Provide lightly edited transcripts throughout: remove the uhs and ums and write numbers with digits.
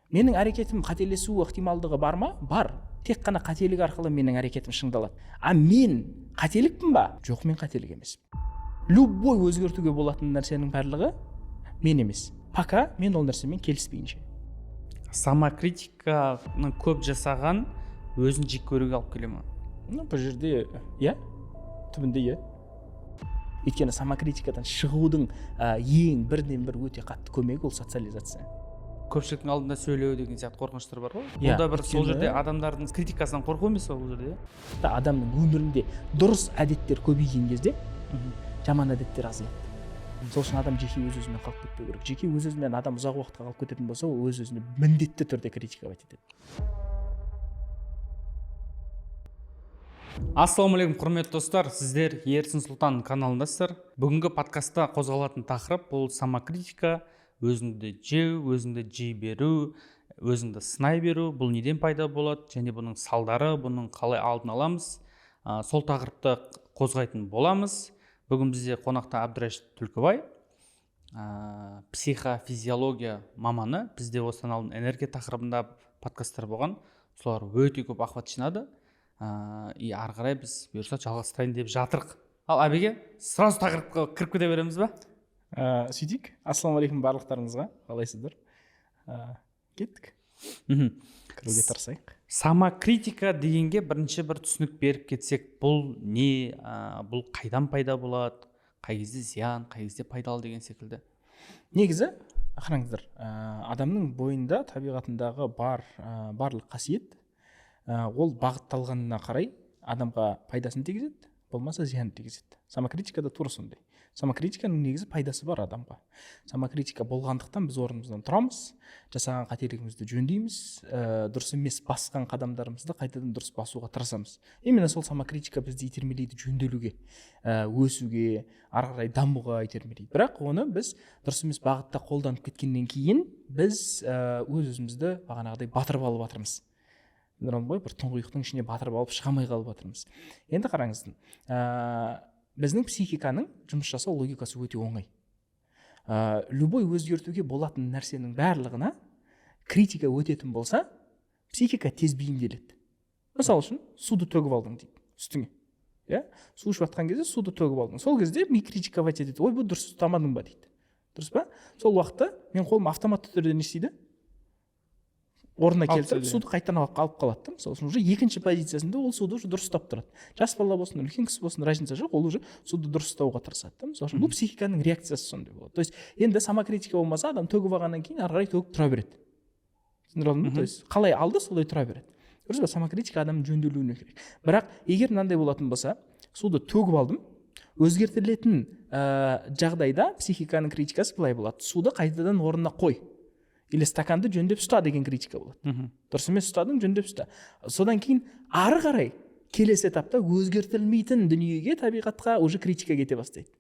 Менің әрекетім қателесу ықтималдығы бар ма? Бар. Тек қана қателік арқылы менің әрекетім шыңдалады. А мен қателікпін ба? Жоқ, мен қателік емеспін. Любой өзгертуге болатын нәрсенің барлығы мен емес. Пока мен ол нәрсемен келіспейінше. Самокритиканы көп жасаған өзін жек көруге алып келе ма? Бұл жерде түбінде өйткені самокритикадан шығудың ең бірден бір өте қатты көмегі ол социализация. Көпшіліктің алдында сөйлеу деген сияқты қорқыныштар бар ғой. Бұл да бір сол жерде адамдардың критикасынан қорқу емес ол жерде. Адамның өмірінде дұрыс әдеттер көбейген кезде жаман әдеттер азаяды. Сол үшін адам жеке өз-өзімен қалып кетпеу керек. Жеке өз-өзімен адам ұзақ уақытқа қалып кететін болса, ол өз-өзіне міндетті түрде критиковать етеді. Ассалаумағалейкум құрметті достар, сіздер Ерсін Сұлтан каналындасыздар. Бүгінгі подкастта қозғалатын тақырып бұл самокритика, өзіңді жеу, өзіңді жей беру, өзіңді сынай беру, бұл неден пайда болады және бұның салдары, бұның қалай алдын аламыз, сол тақырыпты қозғайтын боламыз. Бүгін бізде қонақта Абдраш Түлкібай, психофизиология маманы. Бізде осы каналдың энергия тақырыбында подкасттар болған, солар өте көп ақпарат жинады. И ары қарай біз бұйырса жалғастырайын деп жатырық. Ал әбеге сразу тақырыпқа кіріп кете береміз ба? Сөйтейік. Ассалаумағалейкум барлықтарыңызға. Қалайсыздар? Кеттік. Кіруге тырысайық. Самокритика дегенге бірінші бір түсінік беріп кетсек, бұл не, бұл қайдан пайда болады, қай кезде зиян, қай кезде пайдалы деген секілді. Негізі, қараңыздар, адамның бойында табиғатындағы барлық қасиет ол бағытталғанына қарай адамға пайдасын тигізеді, болмаса зиян тигізеді. Самокритика да тура сондай. Самокритиканың негізі пайдасы бар адамға. Самокритика болғандықтан біз орнымыздан тұрамыз, жасаған қателігімізді жөндейміз, дұрыс емес басқан қадамдарымызды қайтадан дұрыс басуға тырысамыз. Именно сол самокритика бізді итермелейді жөнделуге, өсуге, ары қарай дамуға итермелейді. Бірақ оны біз дұрыс емес бағытта қолданып кеткеннен кейін біз өз-өзімізді бағанағыдай батырып алып жатырмыз. Бір тұңғиықтың ішіне батырып алып шыға алмай қалып жатырмыз. Енді қараңыз, біздің психиканың жұмыс жасау логикасы өте оңай. Любой өзгертуге болатын нәрсенің барлығына критика өтетін болса, психика тез бейімделеді. Мысалы үшін, суды төгіп алдың дейді, үстіңе. Су ішіп жатқан кезде суды төгіп алдың. Сол кезде ми критиковать етеді. Ой, бұл дұрыс ұстамадың ба дейді. Дұрыс па? Сол уақытта мен қолым автоматты түрде не істейді? Орнына келтіріп, суды қайтадан алып қалады. Мысалы үшін, уже екінші позициясында ол суды уже дұрыс ұстап тұрады. Жас бала болсын, үлкен кісі болсын, разница жоқ, ол уже суды дұрыс ұстауға тырысады. Мысалы үшін, бұл психиканың реакциясы сондай болады. То есть, енді самокритика болмаса, адам төгіп алғаннан кейін ары қарай төгіп тұра береді. Түсіндіре алдым ба? То есть, қалай алды, солай тұра береді. Дұрыс па? Самокритика адамның жөнделуіне керек. Бірақ егер мынандай болатын болса, суды төгіп алдым, өзгертілетін жағдайда психиканың критикасы былай болады. Суды қайтадан орнына қой. Или стаканды жөндеп ұста деген критика болады. Дұрыс емес ұстадың, жөндеп ұста. Содан кейін ары қарай келесі этапта өзгертілмейтін дүниеге, табиғатқа уже критика кете бастайды.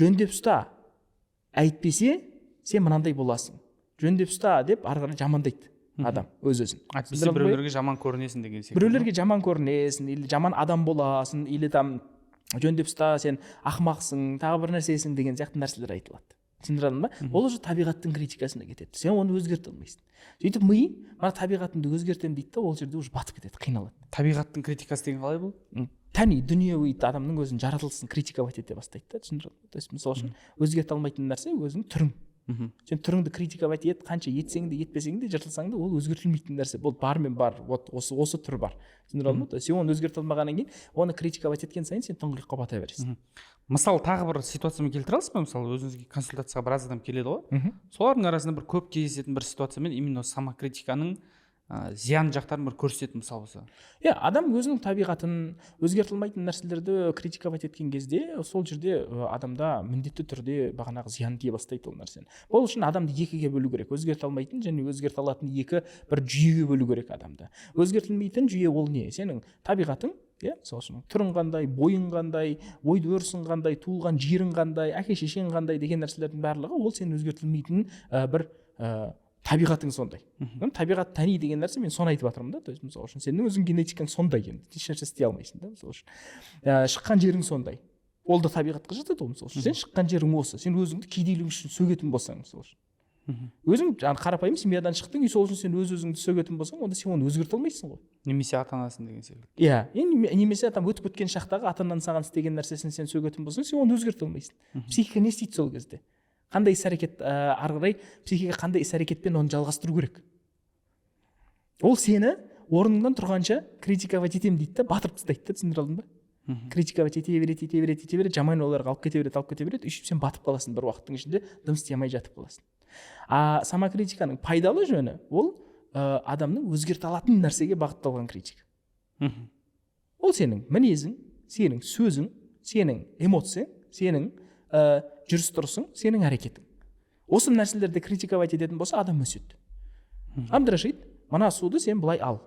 Жөндеп ұста, әйтпесе сен мынандай боласың. Жөндеп ұста деп ары қарай жамандайды адам өз-өзін. Әйтпесе біреулерге жаман көрінесің деген секілді. Біреулерге жаман көрінесің, или жаман адам боласың, или там жөндеп ұста, сен ақымақсың, тағы бір нәрсесің деген сияқты нәрселер айтылады. Түсіндіре ба? Ол уже табиғаттың критикасына кетеді. Сен оны өзгерте алмайсың. Сөйтіп ми мына табиғатымды өзгертемін дейді да, ол жерде уже батып кетеді, қиналады. Табиғаттың критикасы деген қалай бұл? Тәни дүниеуи адамның өзінің жаратылысын критиковать ете бастайды да, түсіндіре ба? То есть мысалы үшін өзгерте алмайтын нәрсе өзіңнің түрің. Сен түріңді критиковать ет, қанша етсең де, етпесең де, жыртылсаң да, ол өзгертілмейтін нәрсе. Бұл бар мен бар, осы түр бар. Түсіндіре алдың ба? Сен оны өзгерте алмағаннан кейін, оны критиковать еткен сайын сен тұңғиыққа бата бересің. Мысалы тағы бір ситуациямен келтіре аласыз ба? Мысалы өзіңізге консультацияға біраз адам келеді ғой. Солардың арасында бір көп кездесетін бір ситуациямен именно самокритиканың зиян жақтарын бір көрсететін мысал болса. Адам өзінің табиғатын, өзгертілмейтін нәрселерді критиковать еткен кезде, сол жерде адамда міндетті түрде бағанағы зиян тие бастайды ол нәрсені. Ол үшін адамды екіге бөлу керек. Өзгерте алмайтын және өзгерте алатын екі бір жүйеге бөлу керек адамды. Өзгертілмейтін жүйе ол не? Сенің табиғатың, мысалы үшін түрің қандай, бойың қандай, ой өрісің қандай, туылған жерің қандай, әке шешең қандай деген нәрселердің барлығы ол сен өзгертілмейтін бір табиғатың сондай. Табиғат тәни деген нәрсе мен соны айтып жатырмын да. То есть мысалы үшін сенің өзің генетикаң сондай енді. Ешнәрсе істей алмайсың да мысалы үшін. Шыққан жерің сондай. Ол да табиғатқа жатады ғой мысалы үшін. Сен шыққан жерің осы. Сен өзіңді кедейлік үшін сөгетін болсаң мысалы үшін. өзің жаңағы қарапайым семьядан шықтың, и сол үшін сен өз өзіңді сөгетін болсаң, онда сен оны өзгерте алмайсың ғой. Немесе ата анасын деген секілді. Иә, немесе там өтіп өткен шақтағы ата ананың саған істеген нәрсесін сен сөгетін болсаң, сен оны өзгерте алмайсың. Психика не істейді сол кезде? Қандай іс-әрекет, ары қарай психика қандай іс-әрекетпен оны жалғастыру керек? Ол сені орныңнан тұрғанша критиковать етемін дейді да, батырып тастайды да, түсіндіре алдың ба? Критиковать ете береді, жаман ойларға алып кете береді, үшіп сен батып қаласың, бір уақыттың ішінде дым істей алмай жатып қаласың. А самокритиканың пайдалы жөні ол адамның өзгерте алатын нәрсеге бағытталған критика. Ол сенің мінезің, сенің сөзің, сенің эмоцияң, сенің жүріс тұрысың, сенің әрекетің. Осы нәрселерді критиковать ететін болса, адам өседі. Абдрашид, мына суды сен былай ал.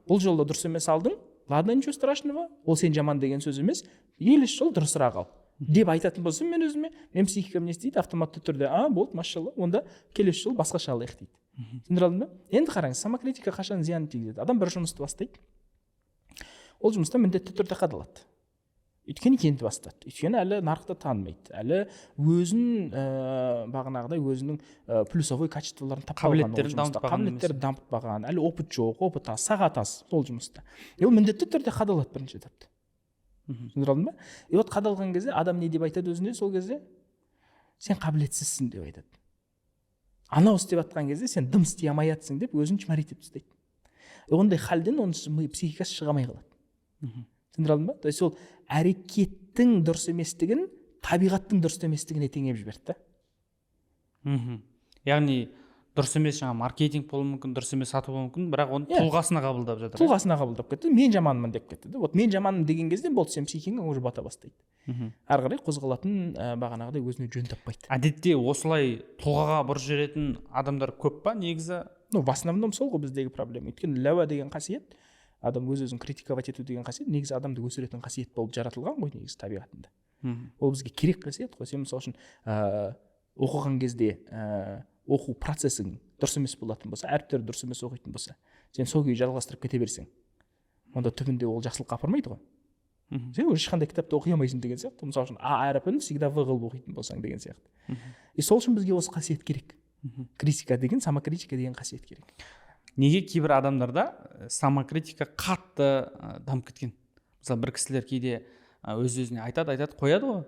Бұл жолда дұрыс емес алдың, ладно, ничего страшного, ол сен жаман деген сөз емес, елес жол дұрысырақ ал деп айтатын болсам, мен өзіме, мен психикам не істейді, автоматты түрде, болды, машалла, онда келесі жол басқаша алайық дейді. Түсіндіре алдың ба? Енді қараңыз, самокритика қашан зиянын тигізеді? Адам бір жұмысты бастайды. Ол жұмыста міндетті түрде қадалады. Өйткені енді бастады. Өйткені әлі нарықты танымайды. Әлі өзін бағанағыдай өзінің плюсовой качестволарын таппаған, қабілеттерін дамытпаған, әлі опыт жоқ, опыт аз, сағат аз сол жұмыста. Ол міндетті түрде қадалады бірінші этапта. Түсіндіре алдың ба? И вот қадалған кезде адам не деп айтады өзіне сол кезде? Сен қабілетсізсің деп айтады. Анау істеп жатқан кезде сен дым істей алмай жатсың деп өзін чморить етіп тастайды. Ондай халден оның психикасы шыға алмай қалады. Түсіндіре алдың ба? То есть ол әрекеттің дұрыс еместігін табиғаттың дұрыс еместігіне теңеп жіберді да. Яғни дұрыс емес, жаңа маркетинг болуы мүмкін, дұрыс емес сату болуы мүмкін, бірақ оны тұлғасына қабылдап жатыр. Тұлғасына қабылдап кетті. Мен жаманмын деп кетті. Вот мен жаманмын деген кезде болды, сен психикаң уже бата бастайды. Ары қарай қозғалатын бағанағыдай өзіне жөн таппайды. Әдетте осылай тұлғаға бұрып жіберетін адамдар көп па негізі? В основном сол ғой біздегі проблема. Өйткені ләуа деген қасиет, адам өз-өзін критиковать ету деген қасиет негізі адамды өсіретін қасиет болып жаратылған ғой негізі табиғатында. Ол бізге керек қасиет қой. Сен мысалы үшін оқыған кезде оқу процесің дұрыс емес болатын болса, әріптер дұрыс емес оқитын болса, сен сол күйі жалғастырып кете берсең, онда түбінде ол жақсылыққа апармайды ғой. Сен уже ешқандай кітапты оқи алмайсың деген сияқты. Мысалы үшін а әріпін всегда в қылып оқитын болсаң деген сияқты. И сол үшін бізге осы қасиет керек. Критика деген, самокритика деген қасиет керек. Неге кейбір адамдарда самокритика қатты дамып кеткен? Мысалы бір кісілер кейде өз-өзіне айтады, қояды ғой,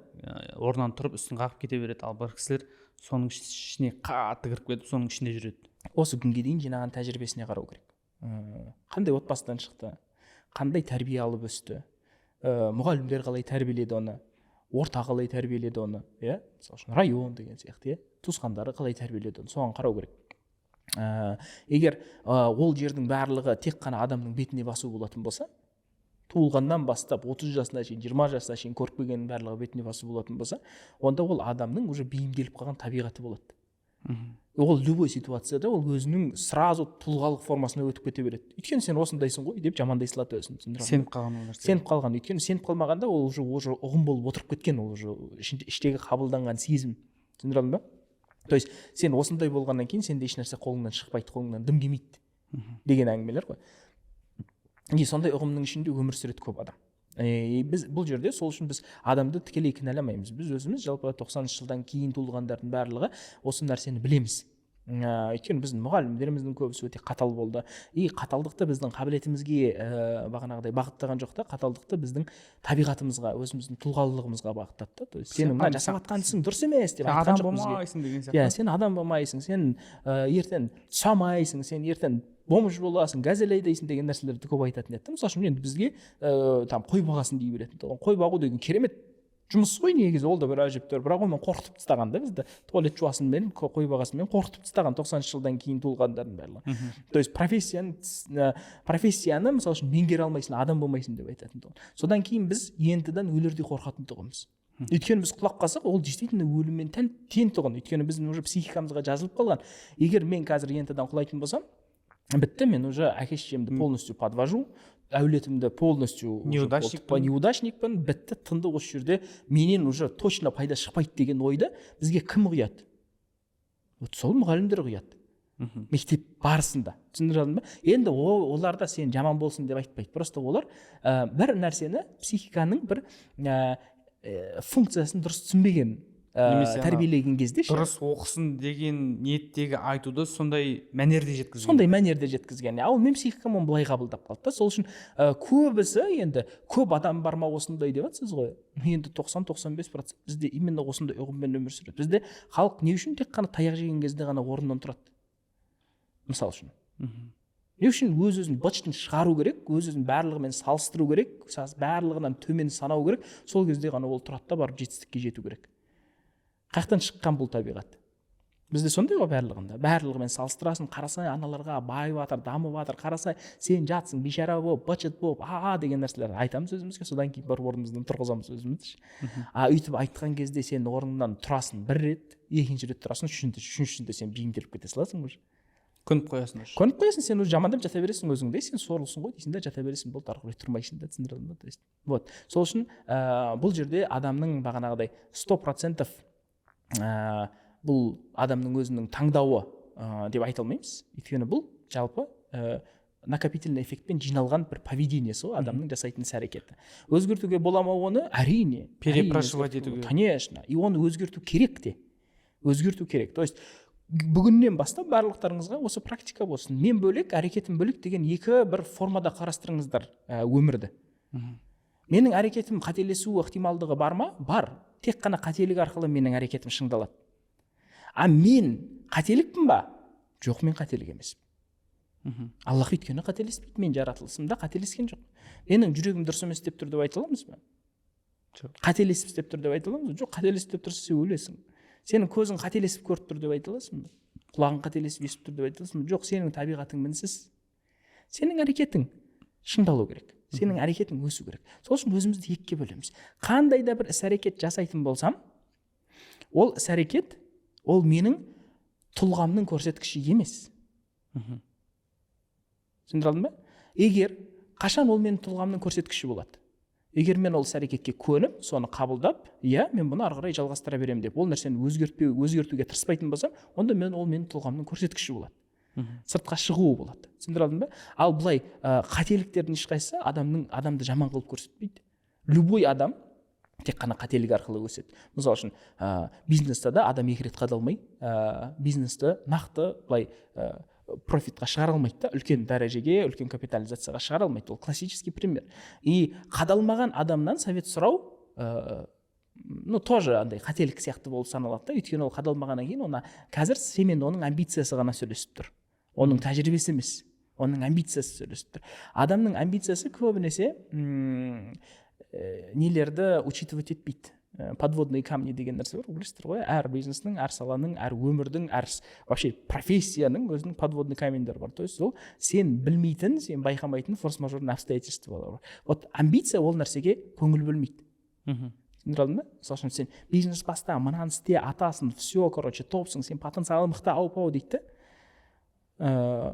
орнынан тұрып үстін қағып кете береді, ал бір кісілер соның ішіне қатты кіріп кетіп, соның ішінде жүреді. Осы күнге дейін жинаған тәжірибесіне қарау керек. Қандай отбасыдан шықты, қандай тәрбие алып өсті, мұғалімдер қалай тәрбиеледі оны, орта қалай тәрбиеледі оны, мысалы үшін район деген сияқты, туысқандары қалай тәрбиеледі оны, соған қарау керек. Егер ол жердің барлығы тек қана адамның бетіне басу болатын болса, туылғаннан бастап 30 жасына шейін, 20 жасына шейін көріп келгеннің барлығы бетіне басу болатын болса, онда ол адамның уже бейімделіп қалған табиғаты болады. Ол любой ситуацияда ол өзінің сразу тұлғалық формасына өтіп кете береді. Өйткені сен осындайсың ғой деп жамандай салады өзін. Сеніп қалған олар. Сеніп қалған. Өйткені сеніп қалмағанда ол уже ұғым болып отырып кеткен, ол уже іштегі қабылданған сезім. Түсіндіре алдың ба? То есть сен осындай болғаннан кейін сенде еш нәрсе қолыңнан шықпайды, қолыңнан дым келмейді деген әңгімелер ғой. Сондай ұғымның ішінде өмір сүреді көп адам. Біз бұл жерде сол үшін біз адамды тікелей кінәламаймыз. Біз өзіміз жалпы 90-шы жылдан кейін туылғандардың барлығы осы нәрсені білеміз. Өйткені біздің мұғалімдеріміздің көбісі өте қатал болды. Қаталдықты біздің қабілетімізге бағанағыдай бағыттаған жоқ та, қаталдықты біздің табиғатымызға, өзіміздің тұлғалылығымызға бағыттады. То есть сен мына жасап жатқан ісің дұрыс емес деп айтқан жоқ бізге. Сен адам болмайсың, сен ертең түсе алмайсың, сен ертең бомж боласың, газель айдайсың деген нәрселерді көп айтатын еді. Мысалы үшін енді бізге қой бағасын дей беретін. Қой бағу деген керемет жұмыс қой негізі, ол да бір әжептәуір, бірақ онымен қорқытып тастаған да бізді. Туалет жуасымен, қой бағасымен қорқытып тастаған 90-шы жылдан кейін туылғандардың барлығы. То есть профессияны мысалы үшін меңгере алмайсың, адам болмайсың деп айтатын тұғын. Содан кейін біз ентіден өлердей қорқатын тұғымыз. Өйткені біз құлап қалсақ, ол действительно өліммен тең тұғын. Өйткені біздің уже психикамызға жазылып қалған. Егер мен қазір ентіден құлайтын болсам, бітті, мен уже әке-шешемді полностью подвожу, әулетімді полностью неудачникпін, бітті, тынды, осы жерде менен уже точно пайда шықпайды деген ойды бізге кім құяды? Сол мұғалімдер құяды. Мектеп барысында. Түсіндіре алдың ба? Енді оларда сен жаман болсын деп айтпайды. Просто олар бір нәрсені, психиканың бір функциясын дұрыс түсінбеген Немесе ана тәрбиелеген кезде ше, дұрыс оқысын деген ниеттегі айтуды сондай мәнерде жеткізген. сондай мәнерде жеткізген. Ал мен психикам оны былай қабылдап қалды да. Сол үшін көбісі енді көп адам бар ма осындай деп жатсыз ғой. Енді 90-95% бізде именно осындай ұғыммен өмір сүреді. Бізде халық не үшін тек қана таяқ жеген кезде ғана орнынан тұрады? Мысал үшін. Не үшін өз-өзін быттан шығару керек, өз-өзін барлығымен салыстыру керек, барлығынан төмен санау керек, сол кезде ғана ол тұрады да барып жетістікке жету керек. Қаяқтан шыққан бұл табиғат? Бізде сондай ғой барлығында. Барлығымен салыстырасын, қарасай аналарға байып жатыр, дамып жатыр, қарасай сен жатсың, бейшара болып, быт болып, деген нәрселерді айтамыз өзімізге, содан кейін барып орнымыздан тұрғызамыз өзімізді. Өйтіп айтқан кезде сен орныңнан тұрасың бір рет, екінші рет тұрасың, үшіншісінде сен бейімделіп кете саласың уже. Көніп қоясың уже. Көніп қоясың, сен уже жамандап жата бересің өзіңде, сен сорлысың ғой дейсің да, жата бересің, болды, ары қарай тұрмайсың да, түсіндірдім ба? Вот. Сол үшін бұл жерде адамның бағанағыдай 100% бұл адамның өзінің таңдауы деп айта алмаймыз. Өйткені бұл жалпы накопительный эффектпен жиналған бір поведениесі ғой, адамның жасайтын іс-әрекеті. Өзгертуге бола ма оны? Әрине. Перепрашивать етуге. Конечно. И оны өзгерту керек те. Өзгерту керек. То есть бүгіннен бастап барлықтарыңызға осы практика болсын. Мен бөлек, әрекетім бөлек деген екі бір формада қарастырыңыздар өмірді. Менің әрекетім қателесу ықтималдығы бар ма? Бар. Тек қана қателік арқылы менің әрекетім шыңдалады. Мен қателікпін ба? Жоқ, мен қателік емеспін. Аллах өйткені қателеспейді, мен жаратылысымда қателескен жоқ. Менің жүрегім дұрыс емес деп тұр деп айта аламыз ба? Жоқ. Қателесіп істеп тұр деп айта аламыз ба? Жоқ, қателесіп деп тұрса сен өлесің. Сенің көзің қателесіп көріп тұр деп айта аласың ба? Құлағың қателесіп естіп тұр деп айта аласың ба? Жоқ, сенің табиғатың мінсіз. Сенің әрекетің шыңдалу керек. Сенің әрекетің өсу керек. Сол үшін өзімізді екіге бөлеміз. Қандай да бір іс-әрекет жасайтын болсам, ол іс-әрекет ол менің тұлғамның көрсеткіші емес. Түсіндіре алдым ба? Егер қашан ол менің тұлғамның көрсеткіші болады? Егер мен ол іс-әрекетке көніп, соны қабылдап, мен бұны ары қарай жалғастыра беремін деп, ол нәрсені өзгертуге тырыспайтын болсам, онда ол менің тұлғамның көрсеткіші болады. Сыртқа шығуы болады. Түсіндіре алдым ба? Ал былай қателіктердің ешқайсысы адамды жаман қылып көрсетпейді. Любой адам тек қана қателік арқылы өседі. Мысалы үшін бизнесте да адам екі рет қадалмай, бизнесті нақты былай профитқа шығара алмайды да, үлкен дәрежеге, үлкен капитализацияға шығара алмайды. Ол классический пример. И қадалмаған адамнан совет сұрау тоже андай қателік сияқты болып саналады да, өйткені ол қадалмағаннан кейін оны қазір семен оның амбициясы ғана сөйлесіп тұр. Оның тәжірибесі емес, оның амбициясы сөйлесіп тұр. Адамның амбициясы көбінесе нелерді учитывать етпейді. Подводные камни деген нәрсе бар, білесіздер ғой? Әр бизнестің, әр саланың, әр өмірдің, әр вообще профессияның өзінің подводный камендері бар. То есть ол сен білмейтін, сен байқамайтын форс-мажорный обстоятельстволар бар. Вот амбиция ол нәрсеге көңіл бөлмейді. Түсіндіре алдың ба? Мысалы үшін сен бизнес баста, мынаны істе, атасын, все, короче, топсың, сен потенциалы мықты, ау дейді да.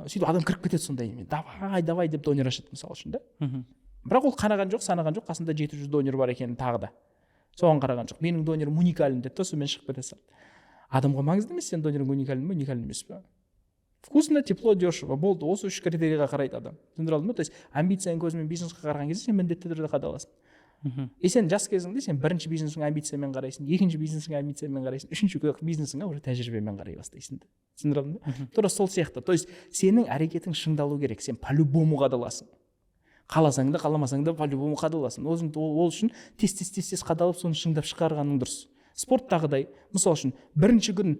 Сөйтіп адам кіріп кетеді сондай, давай деп донер ашады мысалы үшін да. Бірақ ол қанаған жоқ, санаған жоқ, қасында 700 донер бар екенін тағы да. Соған қараған жоқ. Менің донерім уникален деді, сонымен шығып кете салды. Адамға маңызды емес, сен донерің уникален ба, уникален емес па? Вкусно, тепло, дешево. Болды, осы үш критерийға қарайды адам. Түсіндіре алдың ба? То есть амбицияның көзімен бизнесқа қараған кезде сен міндетті түрде қадаласың. И сен жас кезіңде сен бірінші бизнесіңе амбициямен қарайсың, екінші бизнесіңе амбициямен қарайсың, үшінші бизнесіңе уже тәжірибемен қарай бастайсың да. Түсіндіре алдың ба? Тура сол сияқты. То есть сенің әрекетің шыңдалу керек, сен по-любому қадаласың. Қаласаң да, қаламасаң да по-любому қадаласың. Ол үшін тез қадалып, соны шыңдап шығарғаның дұрыс. Спорттағыдай, мысалы үшін, бірінші күн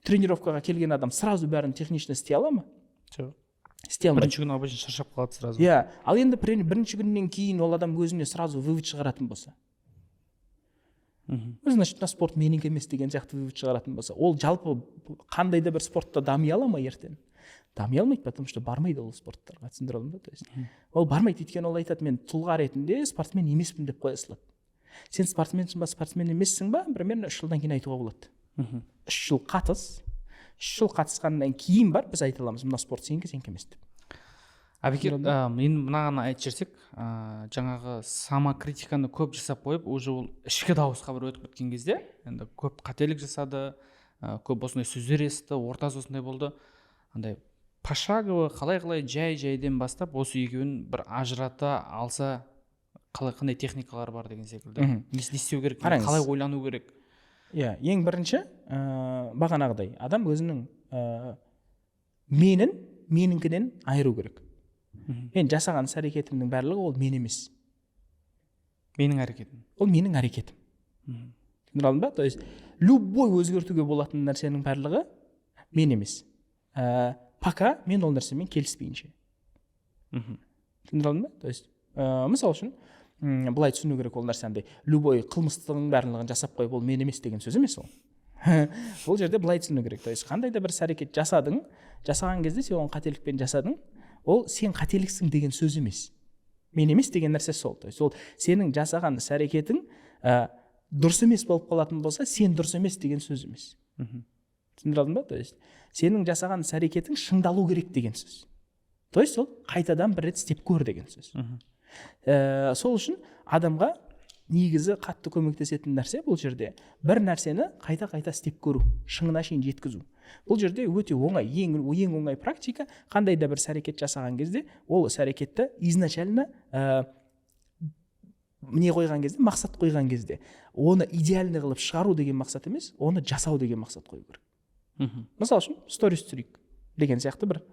тренировкаға келген адам сразу бәрін технично істей ала ма? Жоқ. Істей алмайды. Бірінші күн обычно шаршап қалады сразу. Ал енді бірінші күннен кейін ол адам өзіне сразу вывод шығаратын болса. Значит, спорт менікі емес деген сияқты вывод шығаратын болса, ол жалпы қандай да бір спортта дами ала ма ертең? Дами алмайды, потому что бармайды ол спорттарға. Түсіндіре алдым ба? То есть ол бармайды, өйткені ол айтады, мен тұлға ретінде спортсмен емеспін деп қоя салады. Сен спортсменсің ба, спортсмен емессің ба, примерно 3 жылдан кейін айтуға болады. 3 жыл қатыс, 3 жыл қатысқаннан кейін бар, біз айта аламыз, мына спорт сенікі емес деп. Әбеке, енді мынаған айтып жіберсек, жаңағы самокритиканы көп жасап қойып, уже ол ішкі дауысқа бір өтіп кеткен кезде, енді көп қателік жасады, көп осындай сөздер естіді, ортасы осындай болды. Андай пошагово қалай жайден бастап осы екеуін бір ажырата алса, қандай техникалар бар деген секілді. Не істеу керек, қалай ойлану керек? Иә, ең бірінші бағанағыдай адам өзінің меніңкіден айыру керек. Мен жасаған іс әрекетімнің барлығы ол мен емес. Менің әрекетім. Ол менің әрекетім. Түсіндіре алдым ба? То есть любой өзгертуге болатын нәрсенің барлығы мен емес. Пока мен ол нәрсемен келіспейінше. Түсіндіре алдым ба? То есть мысал үшін былай түсіну керек ол нәрсе андай любой қылмыстың барлығын жасап қойып ол мен емес деген сөз емес ол. Бұл жерде былай түсіну керек. То есть қандай да бір іс әрекет жасаған кезде сен оны қателікпен жасадың, ол сен қателіксің деген сөз емес. Мен емес деген нәрсе сол. То есть ол сенің жасаған іс әрекетің дұрыс емес болып қалатын болса, сен дұрыс емес деген сөз емес. Түсіндіре алдым ба? То есть сенің жасаған іс әрекетің шыңдалу керек деген сөз. То есть ол қайтадан бір рет істеп көр деген сөз. Сол үшін адамға негізі қатты көмектесетін нәрсе бұл жерде бір нәрсені қайта істеп көру, шыңына шейін жеткізу. Бұл жерде өте оңай, ең оңай практика. Қандай да бір іс әрекет жасаған кезде ол іс әрекетті изначально не қойған кезде, мақсат қойған кезде, оны идеальный қылып шығару деген мақсат емес, оны жасау деген мақсат қою керек. Мысал үшін сторис түсірейік деген сияқты бір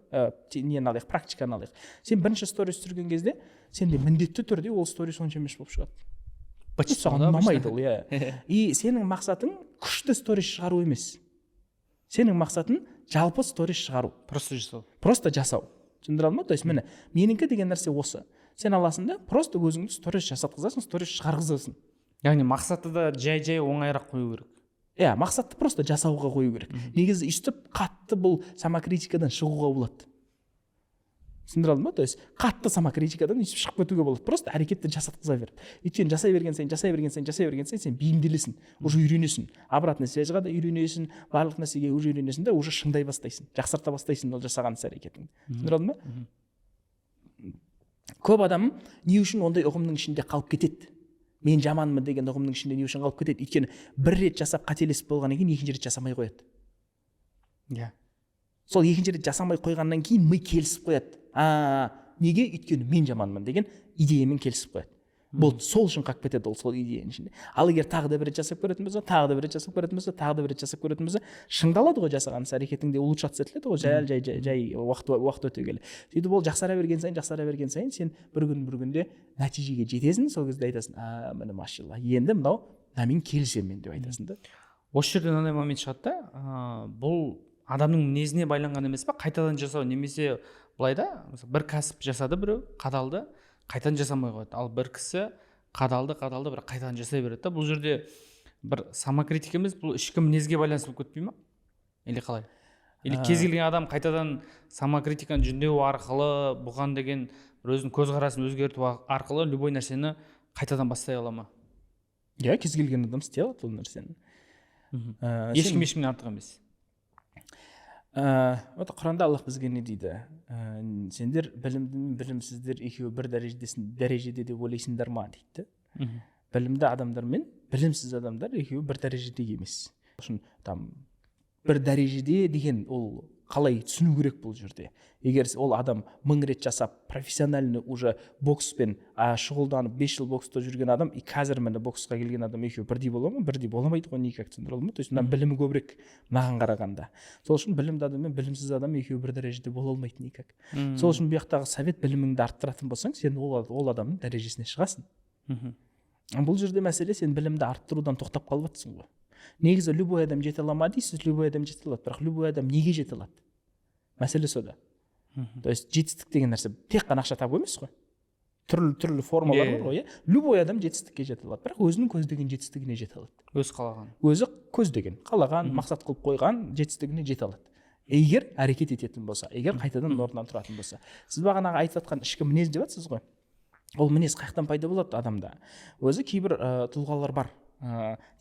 нені алайық, практиканы алайық. Сен бірінші сторис түсірген кезде сенде міндетті түрде ол сторис онша емес болып шығады. Саған ұнамайды ол, иә. И сенің мақсатың күшті сторис шығару емес. Сенің мақсатың жалпы сторис шығару. Просто жасау. Түсіндіре алдым ба? То есть міне, меніңкі деген нәрсе осы. Сен аласың да просто өзіңді сторис жасатқызасың, сторис шығарғызасың. Яғни мақсатты да жай оңайырақ қою керек. Иә, мақсатты просто жасауға қою керек. Негізі үстіп қатты бұл самокритикадан шығуға болады. Түсіндіре алдым ба? То есть қатты самокритикадан үстіп шығып кетуге болады. Просто әрекетті жасатқыза бер. Өйткені жасай берген сайын сен бейімделесің, уже үйренесің. Обратный связьға да үйренесің, барлық нәрсеге уже үйренесің да уже шыңдай бастайсың, жақсарта бастайсың ол жасаған іс әрекетіңді. Түсіндіре алдым ба? Көп адам не үшін ондай ұғымның ішінде қалып кетеді? Мен жаманмын деген ұғымның ішінде не үшін қалып кетеді? Өйткені бір рет жасап қателесіп болғаннан кейін екінші рет жасамай қояды. Иә. Сол екінші рет жасамай қойғаннан кейін ми келісіп қояды. Неге? Өйткені мен жаманмын деген идеямен келісіп қояды. Бұл сол үшін қалып кетеді ол сол идеяның ішінде. Ал егер тағы да бір рет жасап көретін болса, тағы да бір рет жасап көретін болса, шыңдалады ғой жасаған іс әрекетіңде улучшаться етіледі ғой жай уақыт өте келе. Сөйтіп ол жақсара берген сайын сен бір күнде нәтижеге жетесің, сол кезде айтасың, міне машалла, енді мынау мен келісемін деп айтасың да. Осы жерде мынандай момент шығады да, бұл адамның мінезіне байланған емес па, қайтадан жасау, немесе былай да, бір кәсіп жасады біреу, қадалды, қайтадан жасамай қояды. Ал бір кісі қадалды, бірақ қайтадан жасай береді да. Бұл жерде бір самокритика емес, бұл ішкі мінезге байланысты болып кетпей ма? Или қалай? Или кез келген адам қайтадан самокритиканы жүндеу арқылы, бұған деген бір өзінің көзқарасын өзгерту арқылы любой нәрсені қайтадан бастай ала ма? Иә, кез келген адам істей алады бұл нәрсені. Ешкімнен артық емес. Құранда Аллах бізге не дейді? Сендер білімді мен білімсіздер екеуі бір дәрежеде деп ойлайсыңдар ма дейді. Білімді адамдар мен білімсіз адамдар екеуі бір дәрежеде емес. Бір дәрежеде деген ол қалай түсіну керек бұл жерде? Егер ол адам 1000 рет жасап, профессиональный уже бокспен шұғылданып 5 жыл бокста жүрген адам и қазір міне боксқа келген адам екеуі бірдей бола ма? Бірдей боламайды ғой, никак, түсіндіре алдым ба? То есть мына білімі көбірек маған қарағанда. Сол үшін білімді адам мен білімсіз адам екеуі бір дәрежеде бола алмайды никак. Сол үшін бұл жақтағы совет, біліміңді арттыратын болсаң, сен ол адамның дәрежесіне шығасың. Бұл жерде мәселе сен білімді арттырудан тоқтап қалып жатсың ғой. Негізі любой адам жете ала ма дейсіз, любой адам жете алады, бірақ любой адам неге жете алады? Мәселе сода. То есть жетістік деген нәрсе тек қана ақша табу емес қой. Түрлі формалар бар ғой, любой адам жетістікке жете алады, бірақ өзінің көздеген жетістігіне жете алады. Өзі көздеген, қалаған, мақсат қылып қойған жетістігіне жете алады. Егер әрекет ететін болса, егер қайтадан орнынан тұратын болса. Сіз бағанағы айтып жатқан ішкі мінез деп жатсыз ғой. Ол мінез қаяқтан пайда болады адамда? Өзі кейбір тұлғалар бар.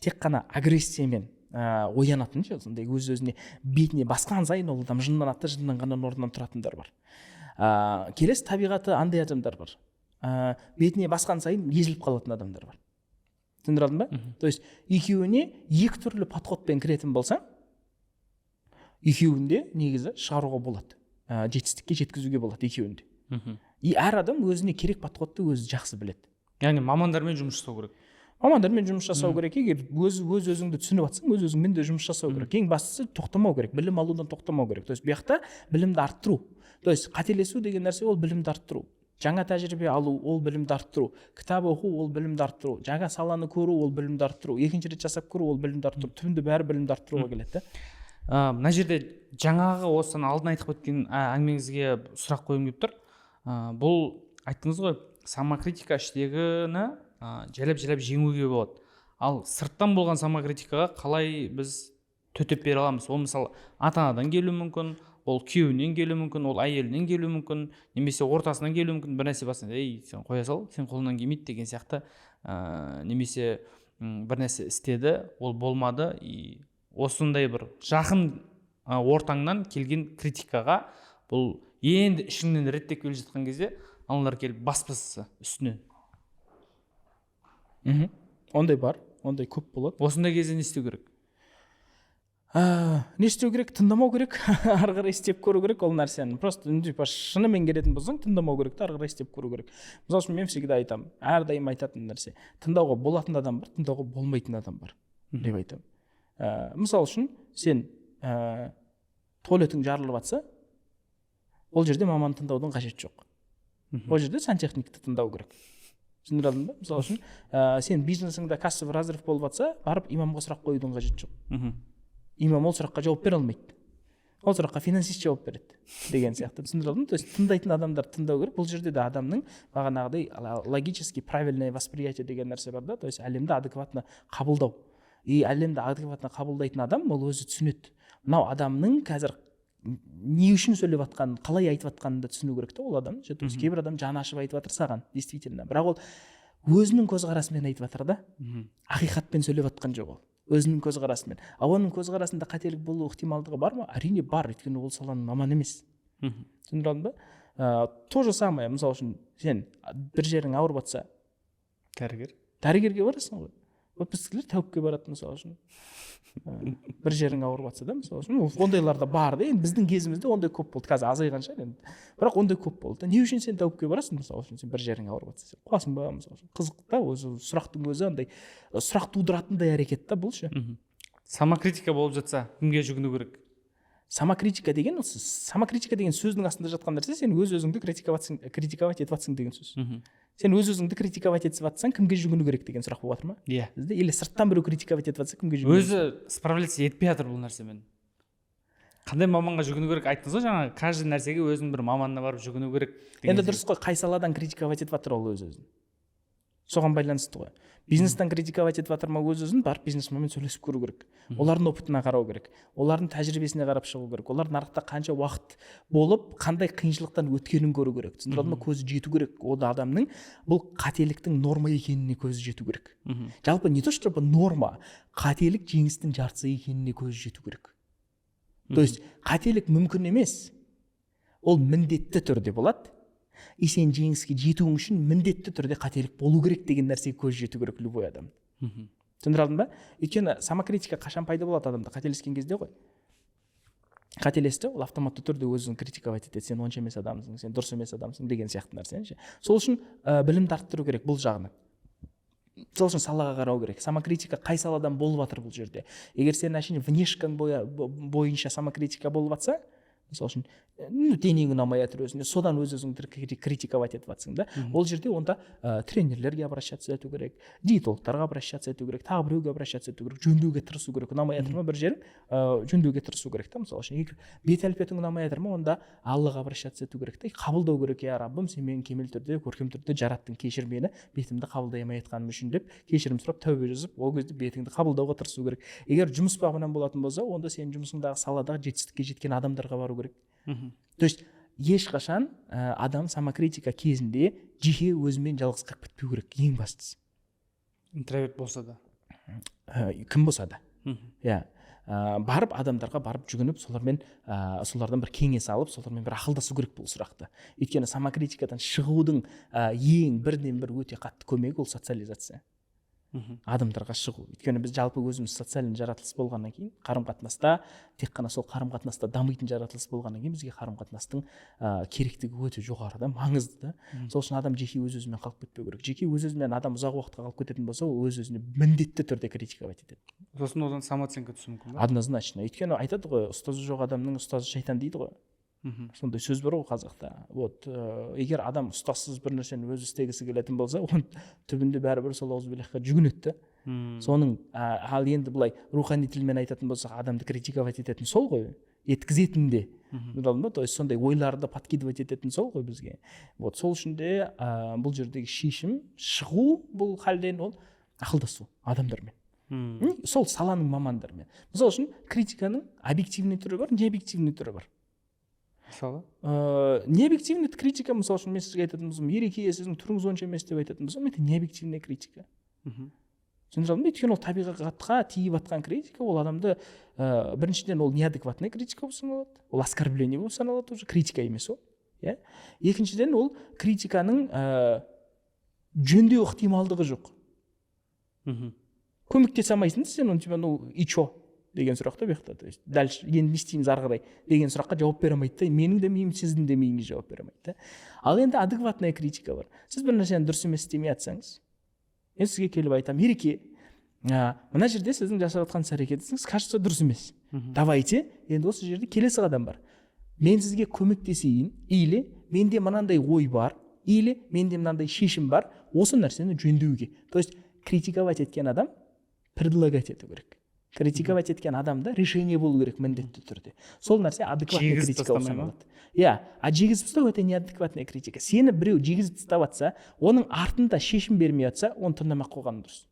Тек қана агрессиямен оянатын, сондай өз-өзіне бетіне басқан сайын ол адам жынданған орнынан тұратындар бар. Келесі табиғаты андай адамдар бар. Бетіне басқан сайын езіліп қалатын адамдар бар. Түсіндіре алдым ба? То есть екеуіне екі түрлі подходпен кіретін болсаң, екеуінде негізі шығаруға болады. Жетістікке жеткізуге болады екеуінде. И әр адам өзіне керек подходты өзі жақсы біледі. Яғни мамандармен жұмыс жасау керек. мамандармен жұмыс жасау керек. Егер өз өзіңді түсініп жатсаң, өз өзіңмен де жұмыс жасау керек. Ең бастысы тоқтамау керек, білім алудан тоқтамау керек. То есть бұл жақта білімді арттыру. То есть қателесу деген нәрсе ол білімді арттыру. Жаңа тәжірибе алу ол білімді арттыру. Кітап оқу ол білімді арттыру. Жаңа саланы көру ол білімді арттыру. Екінші рет жасап көру ол білімді арттыру. Түбінде бәрі білімді арттыруға келеді. Мына жерде жаңағы осыны алдын айтып өткен әңгімеңізге сұрақ қойғым келіп тұр. Бұл айттыңыз ғой, самокритика іштегіні жайлап жеңуге болады. Ал сырттан болған самокритикаға қалай біз төтеп бере аламыз? Ол мысалы ата-анадан келуі мүмкін, ол күйеуінен келуі мүмкін, ол әйелінен келуі мүмкін, немесе ортасынан келуі мүмкін. Бір нәрсе басында, ей, сен қоя сал, сен қолыңнан келмейді деген сияқты, немесе бір нәрсе істеді, ол болмады. И осындай бір жақын ортаңнан келген критикаға бұл енді ішіңнен реттеп келе жатқан кезде аналар келіп баспасы үстіне. Ондай бар, ондай көп болады. Осындай кезде не істеу керек? Не істеу керек? Тыңдамау керек. Ары қарай істеп көру керек ол нәрсені. Просто шынымен келетін болсаң, тыңдамау керек та ары қарай істеп көру керек. Мысалы үшін мен всегда айтамын, әрдайым айтатын нәрсе. Тыңдауға болатын адам бар, тыңдауға болмайтын адам бар деп айтамын. Мысалы үшін сен туалетің жарылып жатса, ол жерде маманы тыңдаудың қажеті жоқ. Ол жерде сантехникті тыңдау керек. Түсіндіре ба? Мысалы үшін сен бизнесіңде кассовый разрыв болып жатса, барып имамға сұрақ қоюдың қажеті жоқ. Имам ол сұраққа жауап бере алмайды. Ол сұраққа финансист жауап береді деген сияқты. Түсіндіре алдым? То есть тыңдайтын адамдар тыңдау керек. Бұл жерде де адамның бағанағыдай логически правильное восприятие деген нәрсе бар да. То есть әлемді адекватно қабылдау. И әлемді адекватно қабылдайтын адам ол өзі түсінеді. Мынау адамның қазір не үшін сөйлеп жатқанын, қалай айтып жатқанын да түсіну керек та ол адам. То есть кейбір адам жаны ашып айтып жатыр саған, действительно. Бірақ ол өзінің көзқарасымен айтып жатыр да. Ақиқатпен сөйлеп жатқан жоқ ол. Өзінің көзқарасымен. Ал оның көзқарасында қателік болу ықтималдығы бар ма? Әрине бар, өйткені ол саланың маманы емес. Түсіндіре алдым ба? То же самое, мысалы үшін сен бір жерің ауырып жатса, дәрігерге барасың ғой. Отпускілер тәуіпке барады мысалы үшін. Бір жерің ауырып жатса да, мысалы үшін ондайлар да бар да. Енді біздің кезімізде ондай көп болды. Қазір азайған шығар енді. Бірақ ондай көп болды. Не үшін сен тәуіпке барасың мысалы үшін? Сен бір жерің ауырып жатса, сен қуасың ба мысалы үшін? Қызық та, өзі сұрақтың өзі андай сұрақ тудыратындай әрекет та бұл ше. Самокритика болып жатса, кімге жүгіну керек? Самокритика деген сөздің астында жатқан нәрсе, сен өз өзіңді критиковать етіп жатсың деген сөз. Сен өз өзіңді критиковать етіп жатсаң, кімге жүгіну керек деген сұрақ болып жатыр ма? Иә. Или сырттан біреу критиковать етіп жатса, кімге жүгіну? Өзі справляться етпей жатыр бұл нәрсемен. Қандай маманға жүгіну керек? Айттыңыз ғой жаңа, каждый нәрсеге өзінің бір маманына барып жүгіну керек. Енді дұрыс қой, қай саладан критиковать етіп жатыр ол өз-өзін. Соған байланысты ғой. Бизнестен критиковать етіп жатыр ма өз-өзін, барып бизнесменмен сөйлесіп көру керек. Олардың опытына қарау керек. Олардың тәжірибесіне қарап шығу керек. Олар нарықта қанша уақыт болып, қандай қиыншылықтан өткенін көру керек. Түсіндіре алдым ба? Көзі жету керек. Ол адамның бұл қателіктің норма екеніне көзі жету керек. Жалпы не то что норма, қателік жеңістің жартысы екеніне көзі жету керек. То есть қателік мүмкін емес. Ол міндетті түрде болады. И сен жеңіске жетуің үшін міндетті түрде қателік болу керек деген нәрсеге көз жету керек любой адам. Түсіндіре алдым ба? Өйткені самокритика қашан пайда болады адамда? Қателескен кезде ғой. Қателесті, ол автоматты түрде өзін критиковать етеді. Сен онша емес адамсың, сен дұрыс емес адамсың деген сияқты нәрсе. Сол үшін білімді арттыру керек бұл жағынан. Сол үшін салаға қарау керек. Самокритика қай саладан болып жатыр бұл жерде? Егер сен әшейін внешкаң бойынша самокритика болып жатса, мысалы үшін денең ұнамай жатыр өзіңе, содан өз-өзіңді критиковать етіп жатсың да. Ол жерде онда тренерлерге обращаться ету керек, диетологтарға обращаться ету керек, тағы біреуге обращаться ету керек, жөндеуге тырысу керек. Ұнамай жатыр ма бір жерің, жөндеуге тырысу керек та. Мысалы үшін егер бет әлпетің ұнамай жатыр ма, онда Аллаға обращаться ету керек та. Қабылдау керек, я Раббым, сен мені кемел түрде, көркем түрде жараттың, кешір мені, бетімді қабылдай алмай жатқаным үшін деп кешірім сұрап тәубе жазып, ол кезде бетіңді қабылдауға тырысу керек. Егер жұмыс бабынан болатын болса, онда сен жұмысыңдағы саладағы жетістікке жеткен адамдарға бару керек. То есть ешқашан адам самокритика кезінде жеке өзімен жалғыз қалып кетпеу керек, ең бастысы. Интроверт болса да. Кім болса да. Иә. Барып адамдарға барып жүгініп, солардан бір кеңес алып, солармен бір ақылдасу керек бұл сұрақты. Өйткені самокритикадан шығудың ең бірден бір өте қатты көмегі ол социализация. адамдарға шығу. Өйткені біз жалпы өзіміз социальный жаратылыс болғаннан кейін қарым-қатынаста тек қана сол қарым-қатынаста дамитын жаратылыс болғаннан кейін бізге қарым-қатынастың керектігі өте жоғары да, маңызды да. Сол үшін адам жеке өз-өзімен қалып кетпеу керек. Жеке өз-өзімен адам ұзақ уақытқа қалып кететін болса, ол өз-өзіне міндетті түрде критиковать етеді. Сосын одан самооценка түсуі мүмкін ба? Однозначно. Өйткені айтады ғой, ұстазы жоқ адамның ұстазы шайтан дейді ғой. Сондай сөз бар ғой қазақта. Вот егер адам ұстазсыз бір нәрсені өзі істегісі келетін болса, оның түбінде бәрібір сол аузубилляхқа жүгінеді. Соның ал енді былай рухани тілмен айтатын болсақ, адамды критиковать ететін сол ғой, еткізетін де. То есть сондай ойларды подкидывать ететін сол ғой бізге. Вот сол үшін де бұл жердегі шешім шығу бұл халден ол ақылдасу адамдармен. Сол саланың мамандарымен. Мысалы үшін критиканың объективный түрі бар, необъективный түрі бар. Мысалы необъективный критика, мысалы үшін мен сізге айтатын болсам, ереке сіздің түріңіз онша емес деп айтатын болсам, это необъективная критика. Түсіндіре алдым ба? Өйткені ол табиғатқа тиіп жатқан критика, ол адамды біріншіден ол неадекватный критика болып саналады, ол оскорбление болып саналады, уже критика емес ол. Екіншіден ол критиканың жөндеу ықтималдығы жоқ. Көмектесе алмайсың сен, оны типа ну и чё деген сұрақта бияқта, то есть дальше енді не істейміз ары қарай деген сұраққа жауап бере алмайды да, менің де миым сіздің де миыңыз жауап бере алмайды да. Ал енді адекватная критика бар. Сіз бір нәрсені дұрыс емес істемей жатсаңыз, мен сізге келіп айтамын, ереке, мына жерде сіздің жасап жатқан іс-әрекетіңіз кажется дұрыс емес. Давайте енді осы жерде келесі қадам бар. Мен сізге көмектесейін, или менде мынандай ой бар, или менде мынандай шешім бар, осы нәрсені жөндеуге. То есть критиковать еткен адам предлагать ету керек. Критиковать еткен адамда решение болу керек міндетті түрде. Сол нәрсе адекватный критика болып саналады. А жегізіп тастау это неадекватная критика. Сені біреу жегізіп тастап жатса, оның артында шешім бермей жатса, оны тыңдамай қойған дұрыс.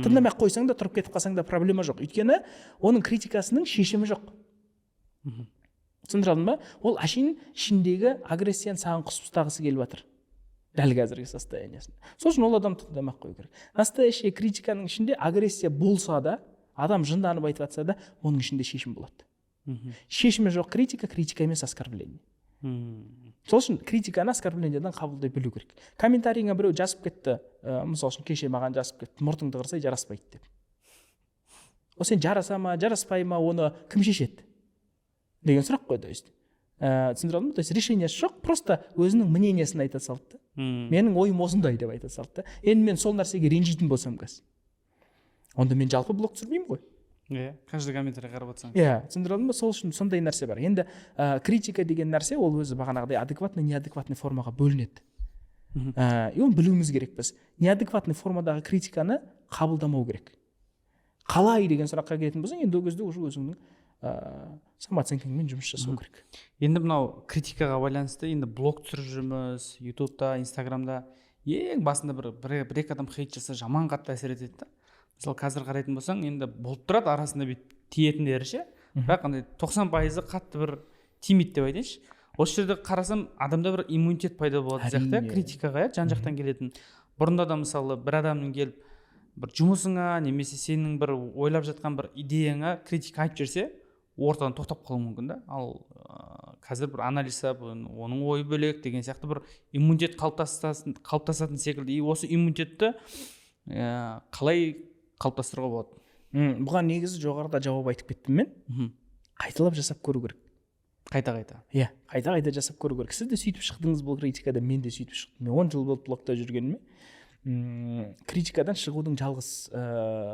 Тыңдамай қойсаң да, тұрып кетіп қалсаң да проблема жоқ. Өйткені оның критикасының шешімі жоқ. Түсіндіре алдым ба? Ол әшейін ішіндегі агрессияны саған құсып ұстағысы келіп жатыр. Дәл қазіргі состояниясын. Сол үшін ол адам тыңдамай қою керек. Настоящий критиканың ішінде агрессия болса да, адам жынданып айтып жатса да, оның ішінде шешім болады. Шешімі жоқ критика, критика емес оскорбление. Сол үшін критиканы оскорблениеден қабылдай білу керек. Комментарийіңа біреу жазып кетті, мысалы үшін кеше маған жазып кетті, мұртыңды қырсай жараспайды деп. Ол сен жараса ма, жараспай ма, оны кім шешеді деген сұрақ қой. То есть түсіндіре алдым ба? То есть решение жоқ, просто өзінің мнениесін айта салды. Менің ойым осындай деп айта салды. Енді мен сол нәрсеге ренжитін болсам қазір, онда мен жалпы блог түсірмеймін ғой. Каждый комментарий қарап отырсаң. Түсіндіре алдым ба? Сол үшін сондай нәрсе бар. Енді критика деген нәрсе ол өзі бағанағыдай адекватный, неадекватный формаға бөлінеді. Оны білуіміз керек біз. Неадекватный формадағы критиканы қабылдамау керек. Қалай деген сұраққа келетін болсаң, енді ол кезде уже өзіңнің самооценкаңмен жұмыс жасау керек. Енді мынау критикаға байланысты енді блог түсіріп жүрміз, ютубта, инстаграмда ең басында бір-екі адам хейт жаса жаман қатты әсер етеді. Мысалы қазір қарайтын болсаң, енді болып тұрады арасында бүйтіп тиетіндері ше, бірақ андай 90% қатты бір тимейді деп айтайыншы. Осы жерде қарасам, адамда бір иммунитет пайда болады сияқты, критикаға жан-жақтан келетін. Бұрында да мысалы бір адамның келіп бір жұмысыңа немесе сенің бір ойлап жатқан бір идеяңа критика айтып жүрсе, ортадан тоқтап қалуы мүмкін да. Ал қазір бір анализ жасап, оның ойы бөлек деген сияқты бір иммунитет қалыптасатын секілді. И осы иммунитетті қалай қалыптастыруға болады? Бұған негізі жоғарыда жауап айтып кеттім мен. Қайталап жасап көру керек. Қайта-қайта. Қайта-қайта жасап көру керек. Сіз де сөйтіп шықтыңыз бұл критикада, мен де сөйтіп шықтым. Мен 10 жыл болды блогта жүргеніме. Критикадан шығудың жалғыз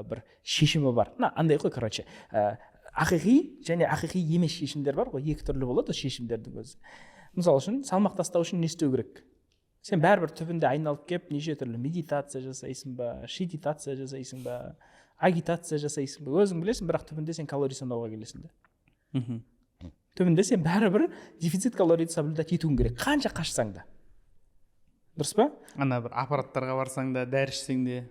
бір шешімі бар. Андай ғой, короче, ақиқи және ақиқи емес шешімдер бар ғой, екі түрлі болады шешімдердің өзі. Мысалы үшін салмақ тастау үшін не істеу керек? Сен бәрібір түбінде айналып кеп неше түрлі медитация жасайсың ба, шедитация жасайсың ба, агитация жасайсың ба, өзің білесің, бірақ түбінде сен калорий санауға келесің да. Түбінде сен бәрібір дефицит калорийді соблюдать етуің керек, қанша қашсаң да. Дұрыс па? Ана бір аппараттарға барсаң да, дәрі ішсең де.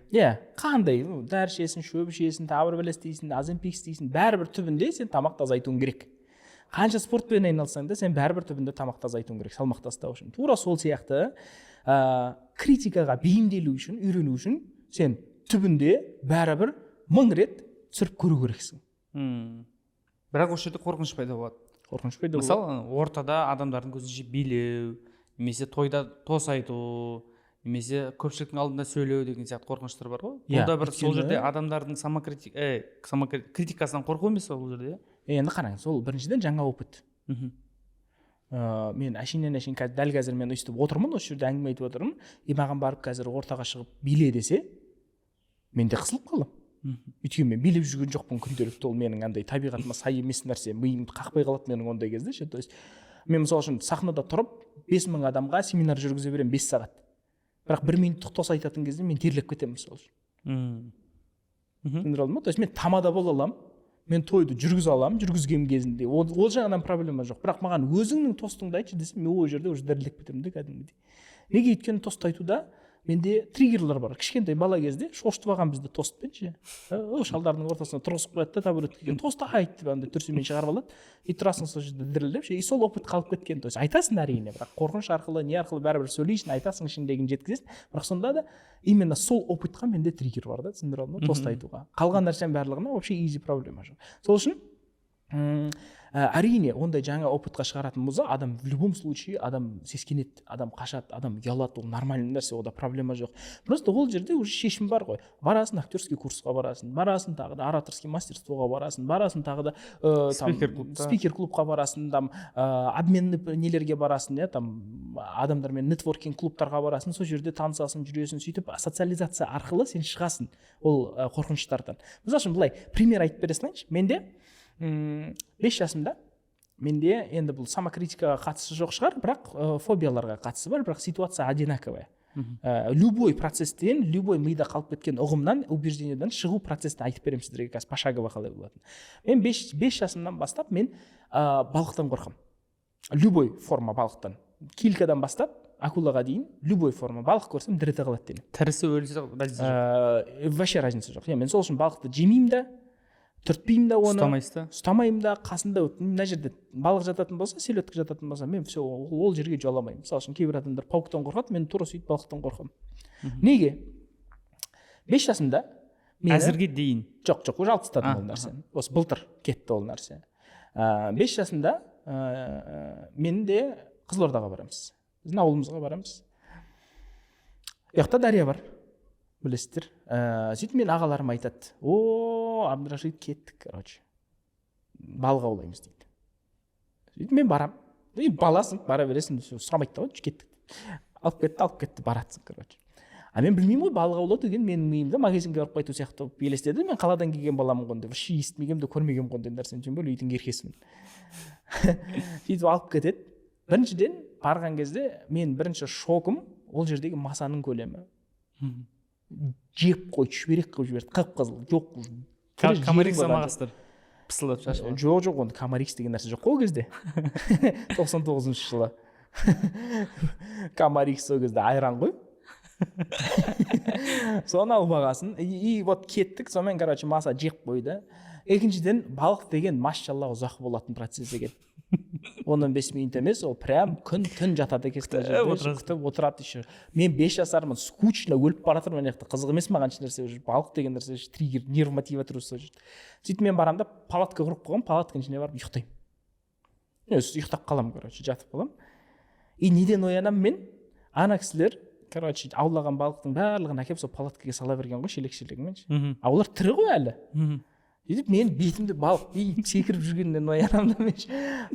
Қандай, дәрі ішесің, шөп ішесің, тағы бір істейсің, Оземпик істейсің, бәрібір түбінде сен тамақ тазайтуың керек. Қанша спортпен айналсаң да, сен бәрібір түбінде тамақ тазайтуың керек, салмақ тастау үшін. Тура сол сияқты критикаға бейімделу үшін, үйрену үшін сен түбінде бәрібір 1000 рет түсіріп көру керексің. Бірақ осы жерде қорқыныш пайда болады. Мысалы, ортада адамдардың көзінше билеу, немесе тойда тос айту, немесе көпшіліктің алдында сөйлеу деген сияқты қорқыныштар бар ғой. Иә, Бұл да бір сол өйткені- жерде адамдардың критикасынан қорқу емес па бұл жерде? Енді қараңыз, ол біріншіден жаңа опыт. Мхм. Мен әшейін дәл қазір мен өйстіп отырмын, осы жерде әңгіме айтып отырмын. Маған барып қазір ортаға шығып биле десе, мен де қысылып қаламын. Өйткені мен билеп жүрген жоқпын күнделікті, ол менің андай табиғатыма сай емес нәрсе, миымды қақпай қалады менің ондай кезде ше. То есть мен мысалы үшін сахнада тұрып 5000 адамға семинар жүргізе беремін 5 сағат. Бірақ 1 минуттық тос айтатын кезде мен терлеп кетемін мысалы үшін. Түсіндіре алдым ба? То есть мен тамада бола аламын, мен тойды жүргізе аламын, жүргізген кезінде. Ол жағынан проблема жоқ. Бірақ маған өзіңнің тостыңды айтшы десем, мен ол жерде уже дірілдеп кетемін де кәдімгідей. Неге? Өйткені тосты айтуда менде триггерлер бар. Кішкентай бала кезде шошытып алған бізді тостпен ше. Шалдардың ортасына тұрғызып қояды да табуретке. Тосты айт деп андай түрсемен шығарып алады. И тұрасың сол жерде дірілдеп ше. И сол опыт қалып кеткен. То есть айтасың әрине, бірақ қорқыныш арқылы, не арқылы бәрібір сөйлейсің, айтасың, ішіңдегін жеткізесің. Бірақ сонда да именно сол опытқа менде триггер бар да, түсіндіре алдым ба? Тосты айтуға. Қалған нәрсенің барлығына вообще easy проблема жоқ. Сол үшін әрине ондай жаңа опытқа шығаратын болса, адам в любом случае адам сескенеді, адам қашады, адам ұялады, ол нормальный нәрсе, ода проблема жоқ. Просто ол жерде уже шешім бар ғой. Барасың актерский курсқа барасың тағы да ораторский мастерствоға барасың тағы да спикер клубқа барасың, там обменный нелерге барасың, там адамдармен нетворкинг клубтарға барасың, сол жерде танысасың, жүресің, сөйтіп социализация арқылы сен шығасың ол қорқыныштардан. Мысалы үшін былай пример айтып бере салайыншы. Менде 5 жасымда менде енді бұл самокритикаға қатысы жоқ шығар, бірақ фобияларға қатысы бар, бірақ ситуация одинаковая. Любой процесстен, любой мида қалып кеткен ұғымнан, убеждениеден шығу процесті айтып беремін сіздерге қазір пошагово қалай болатын. Мен 5 жасымнан бастап мен балықтан қорқам. Любой форма балықтан. Килькадан бастап акулаға дейін любой форма балық көрсем дір ете қалады деймін. Тірісі өлсе разница жоқ. Вообще разница жоқ. Мен сол үшін балықты жемеймін да, түртпеймін да оны, ұстамаймын да, қасында мына жерде балық жататын болса, селедка жататын болса, мен все ол жерге жоламаймын. Мысалы үшін кейбір адамдар пауктан қорқады, мен тура сөйтіп балықтан қорқамын. Неге? 5 жасымда әзірге дейін жоқ, уже алып тастадым ол нәрсені. Осы былтыр кетті ол нәрсе. 5 жасымда мен де Қызылордаға барамыз. Біздің ауылымызға барамыз. Яқта дария бар. Білесіздер. Сөйтіп мен ағаларым айтады: Абдрашид, кеттік, короче. Балық аулаймыз дейді. Сөйтіп мен барам. Баласың, бара бересің, сұрамайды да, кеттік. Алып кетті, баратсың, короче. Мен білмеймін ғой, балық аулау деген менің миымда магазинге барып қайту сияқты елестеді. Мен қаладан келген баламын ғой, вообще естімегенмін де көрмегенмін ғой нәрсені, сен бөл үйдің еркесімін. Сөйтіп алып кетеді. Біріншіден барған кезде мен бірінші шокым ол жердегі масаның көлемі. Жеп қойды, шүберек қылып жіберді, қып-қызыл, жоқ. Камарикс амағастыр пысылдап шашылған. Жоқ, онда камарикс деген нәрсе жоқ қой ол кезде. 99 жылы. Камарикс ол кезде айран ғой. Соны алып бағасын. И вот кеттік, сонымен, короче, маса жеп қойды. Екіншіден, балық деген машалла ұзақ болатын процесс екен. 15 минут емес, ол прям күн жатады екесін жерде, күтіп отырады еще. Мен 5 жасармын, скучно өліп баратырмын, мына жақта қызық емес маған нәрсе, балық деген нәрсе, триггер, нерв мотиватор сол жерде. Сөйтіп мен барамын да палатка құрып қойғам, палатканың ішіне барып ұйықтаймын. Ұйықтап қаламын, короче, жатып қаламын. И неден оянамын мен? Ана кісілер, короче, аулаған балықтың барлығын әкеп сол палаткаға сала берген ғой, шелек-шелегімен. Олар тірі ғой әлі. Сөйтіп мен бетімде балық секіріп жүргеннен оянамын да мен.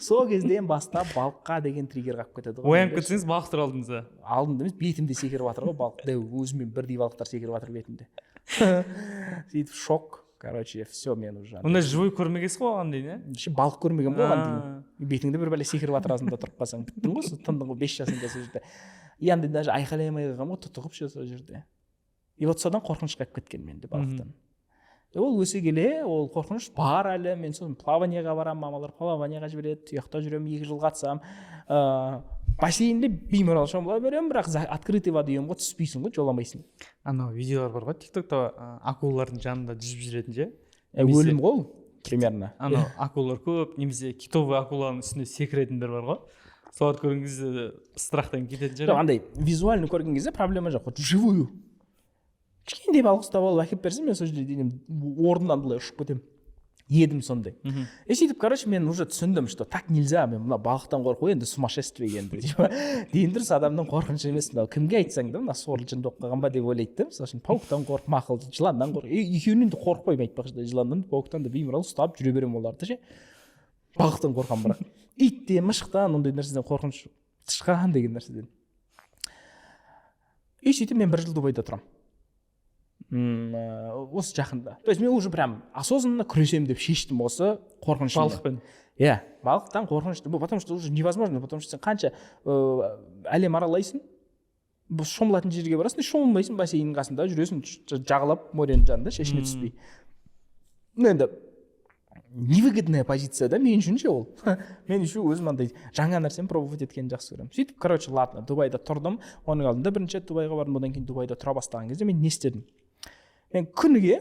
Сол кезден бастап балыққа деген триггер қалып кетеді ғой. Оянып кетсеңіз балықтар алдыңыз ба? Алдым емес, бетімде секіріп жатыр ғой балық. Өзімен бірдей балықтар секіріп жатыр бетімде. Сөйтіп шок, короче, все, мен уже. Онда живой көрмегенсіз ғой оған дейін, иә? Балық көрмеген болған дейін. Бетіңде бір бәле секіріп жатырасың да тұрып қалсаң, біттің ғой, тындың ғой 5 жасында сол жерде. Енді даже айқайлай қалғам ғой, тұтығып ше сол жерде. И вот содан қорқыныш қалып кеткен менде балықтан. Ол өсе келе, ол қорқыныш бар әлі. Мен сосын плаванияға барамын, мамалар плаванияға жібереді, тұяқта жүремін, 2 жыл қатысам. Бассейнде беймарал шомыла беремін, бірақ открытый водоемға түспейсің ғой, жоламайсың. Анау видеолар бар ғой TikTokта, акулалардың жанында жүзіп жүретін же. Өлім ғой, примерно. Анау акулалар көп, немесе китовый акуланың үстіне секіретіндер бар ғой. Соларды көрген кезде страхтан кететін же. Андай визуально көрген кезде проблема жоқ, живую. Кішкентай балық ұстап алып әкеп берсем, мен сол жерде орнынан былай ұшып кетемін. едім сондай. И сөйтіп, короче, мен уже түсіндім, что так нельзя, мен мына балықтан қорқу енді сумасшествие енді. Дейін дұрыс адамның қорқынышы емес, мынау кімге айтсаң да, мына сорлы жынды болып қалған ба деп ойлайды да. Мысалы үшін пауктан қорқ, мақұл, жыланнан қорқ. Екеуінен де қорықпаймын айтпақшы да, жыланнан, пауктан да беймарал ұстап жүре беремін оларды ше. Балықтан қорқамын бірақ. Иттен, мышықтан, ондай нәрседен қорқыныш, тышқан деген нәрседен. И сөйтіп мен 1 жыл Дубайда тұрамын. Осы жақында. То есть мен уже прям осознанно күресемін деп шештім осы қорқынышымды. Балықпен. Иә, балықтан қорқынышты. Потому что уже невозможно, потому что сен қанша әлем аралайсың, шомылатын жерге барасың, шомылмайсың, бассейннің қасында жүресің, жағалап моренің жанында шешіне түспей. Енді невыгодная позиция да мен үшін ше ол. Мен үшін өзім андай жаңа нәрсені пробовать еткенді жақсы көремін. Сөйтіп, короче, ладно, Дубайда тұрдым. Оның алдында бірінші рет Дубайға бардым, одан кейін Дубайда тұра бастаған кезде мен не істедім? Мен күніге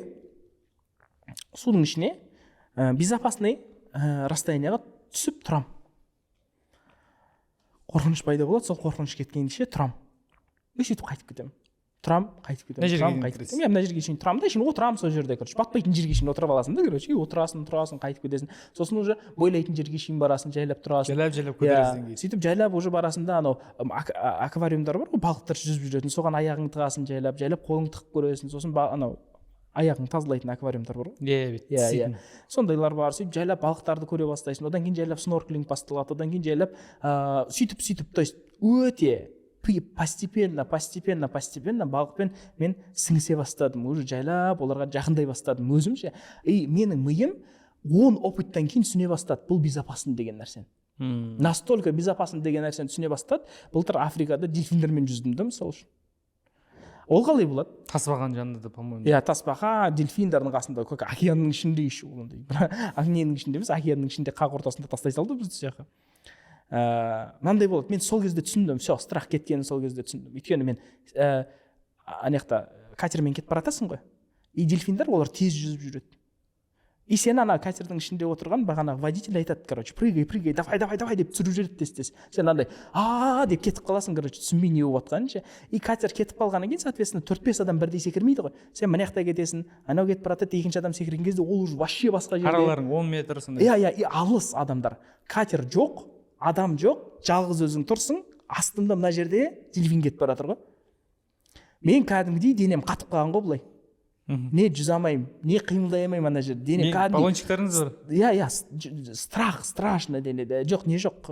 судың ішіне безопасный расстоянияға түсіп тұрам. Қорқыныш пайда болады, сол қорқыныш кеткенше тұрам. И сөйтіп қайтып кетемін. Тұрам, қайтып кетемін. Тұрам, қайтып кетемін. Мен мына жерге шейін тұрамын да, шейін отырамын сол жерде, короче. Батпайтын жерге шейін отырып аласың да, короче. Отырасың, тұрасың, қайтып кетесің. Сосын уже бойлайтын жерге шейін барасың, жайлап тұрасың. Жайлап көтересің. Сөйтіп жайлап уже барасың да, анау аквариумдар бар ғой, балықтар жүзіп жүретін. Соған аяғыңды тығасың, жайлап қолыңды тығып көресің. Сосын анау аяғың тазалайтын аквариумдар бар ғой. Иә. Сондайлар бар. Сөйтіп жайлап балықтарды көре бастайсың. Одан кейін жайлап снорклинг басталады. Одан кейін жайлап сөйтіп, то есть өте постепенно балықпен мен сіңісе бастадым. Уже жайлап оларға жақындай бастадым өзімше. И менің миым 10 опыттан кейін түсіне бастады. Бұл безопасын деген нәрсені. Настолько безопасын деген нәрсені түсіне бастады. Былтыр Африкада дельфиндермен жүздім да, мысалы үшін. Ол қалай болады? Тасбақан жанында да, по-моему. Иә, тасбақа дельфиндардың қасында, көк океанның ішінде еще ондай. Ненің ішінде емес, океанның ішінде қақ ортасында тастай салды бізді сияқты. Мынандай болады. Мен сол кезде түсіндім, все, страх кеткенін сол кезде түсіндім. Өйткені мен анаяқта катермен кетіп баратасың ғой. И дельфиндар олар тез жүзіп жүреді. И сен ана катердің ішінде отырған бағана водитель айтады, короче, прыгай, давай деп түсіріп жібереді тез. Сен андай деп кетіп қаласың, короче, түсінбей не болып жатқанын ше. И катер кетіп қалғаннан кейін, соответственно, 4-5 адам бірдей секірмейді ғой. Сен мына жақта кетесің, анау кетіп баратады, екінші адам секірген кезде ол уже вообще басқа жерде. Араларың 10 метр сондай. Иә, и алыс адамдар. Катер жоқ, адам жоқ, жалғыз өзің тұрсың, астында мына жерде дельфин кетіп баратыр ғой. Мен кәдімгідей денем қатып қалған ғой былай. Не жүзе алмаймын, не қимылдай алмаймын ана жерде. Дене кәдімгідей. Баллончиктарыңыз бар? Иә, страх, страшно денеде. Жоқ, не жоқ.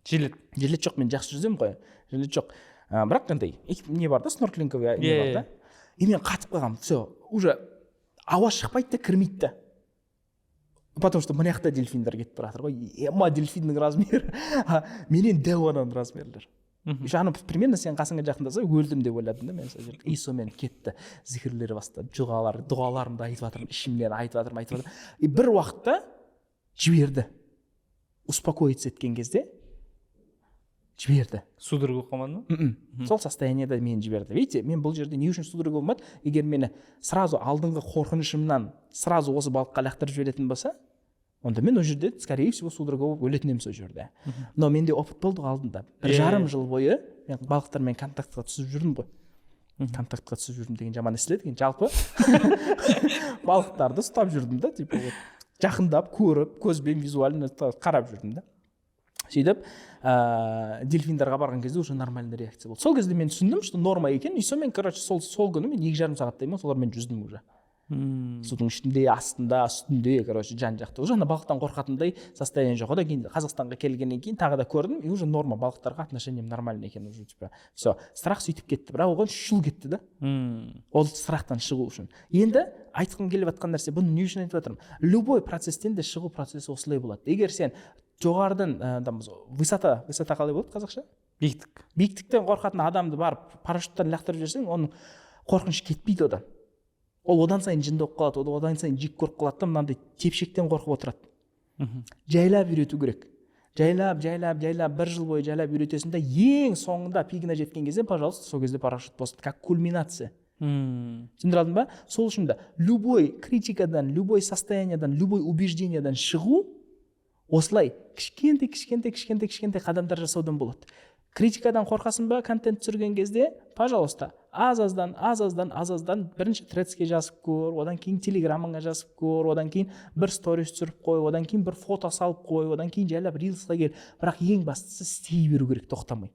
Жилет жоқ, мен жақсы жүземін ғой. Жилет жоқ. Бірақ қандай, не бар да, снорклинговый не бар да. И мен қатып қалғам, все, уже ауа шықпайды да, кірмейді да. Потому что мына жақта дельфиндар кетіп баратыр ғой. Ема дельфиннің размері менен дәу адам размерлер. Жаңа примерно сен қасыңа жақындаса өлдім деп ойладым да мен сол жерде. И сонымен кетті. Зікірлер бастады, дұғаларымды айтып жатырмын, ішімнен айтып жатырмын. И бір уақытта жіберді. Успокоиться еткен кезде жіберді. Судорога болып қалмады ма? Сол состояниеда мені жіберді. Видите, мен бұл жерде не үшін судорога болмады? Егер мені сразу алдыңғы қорқынышымнан сразу осы балыққа лақтырып жіберетін болса, онда мен ол жерде, скорее всего, судорога болып өлетін едім сол жерде. Но менде опыт болды алдында. 1,5 жыл бойы мен балықтармен контактқа түсіп жүрдім ғой. Контактқа түсіп жүрдім деген жаман естіледі екен. Жалпы балықтарды ұстап жүрдім да, типа жақындап, көріп, көзбен визуально қарап жүрдім да. Сөйтіп, дельфиндарға барған кезде уже нормальный реакция болды. Сол кезде мен түсіндім, что норма екен. И сонымен, короче, сол күні мен 2,5 сағаттай ма солармен жүздім уже. Судың ішінде, астында, үстінде, короче, жан-жақта. Уже ана балықтан қорқатындай состояние жоқ. Одан кейін Қазақстанға келгеннен кейін тағы да көрдім, и уже норма, балықтарға отношением нормальный екен уже, типа. Все, страх сөйтіп кетті. Бірақ оған 3 жыл кетті да. Ол страхтан шығу үшін. Енді айтқым келіп жатқан нәрсе, бұны не үшін айтып жатырмын? Любой процесстен де шығу процесі осылай болады. Егер сен жоғарыдан высота қалай болады қазақша? Биіктіктен қорқатын адамды барып парашюттан лақтырып жіберсең, оның қорқынышы кетпейді одан. Ол одан сайын жынды болып қалады, одан сайын жек көріп қалады да, мынандай тепшектен қорқып отырады. Жайлап үйрету керек. Жайлап 1 жыл бойы жайлап үйретесің да, ең соңында пигіне жеткен кезде, пожалуйста, сол кезде парашют болады, как кульминация. Түсіндіре алдың ба? Сол үшін да любой критикадан, любой состояниядан, любой убеждениядан шығу осылай кішкентай қадамдар жасаудан болады. Критикадан қорқасың ба, контент түсірген кезде, пожалуйста, аз-аздан бірінші тредске жазып көр, одан кейін телеграмыңа жазып көр, одан кейін бір сторис түсіріп қой, одан кейін бір фото салып қой, одан кейін жайлап рилсқа кел. Бірақ ең бастысы істей беру керек тоқтамай.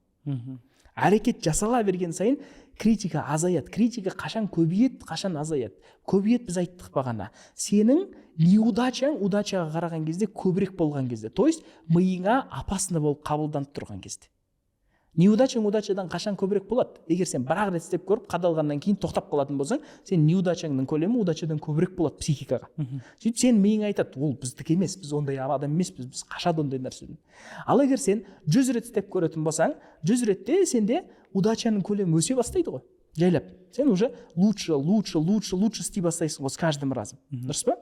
Әрекет жасала берген сайын критика азаяды. Критика қашан көбейеді, қашан азаяды. Көбейеді, біз айттық бағана. Сенің неудачаң удачаға қараған кезде көбірек болған кезде. То есть миыңа опасно болып қабылданып тұрған кезде. Неудачаң удачадан қашан көбірек болады? Егер сен бір-ақ рет істеп көріп қадалғаннан кейін тоқтап қалатын болсаң, сен неудачаңның көлемі удачадан көбірек болады психикаға. Сөйтіп сен миың айтады, ол біздікі емес, біз ондай адам емеспіз, біз қашады ондай нәрседен. Ал егер сен 100 рет істеп көретін болсаң, 100 ретте сенде удачаның көлемі өсе бастайды ғой. Жайлап. Сен уже лучше істей бастайсың ғой с каждым разом. Дұрыс па?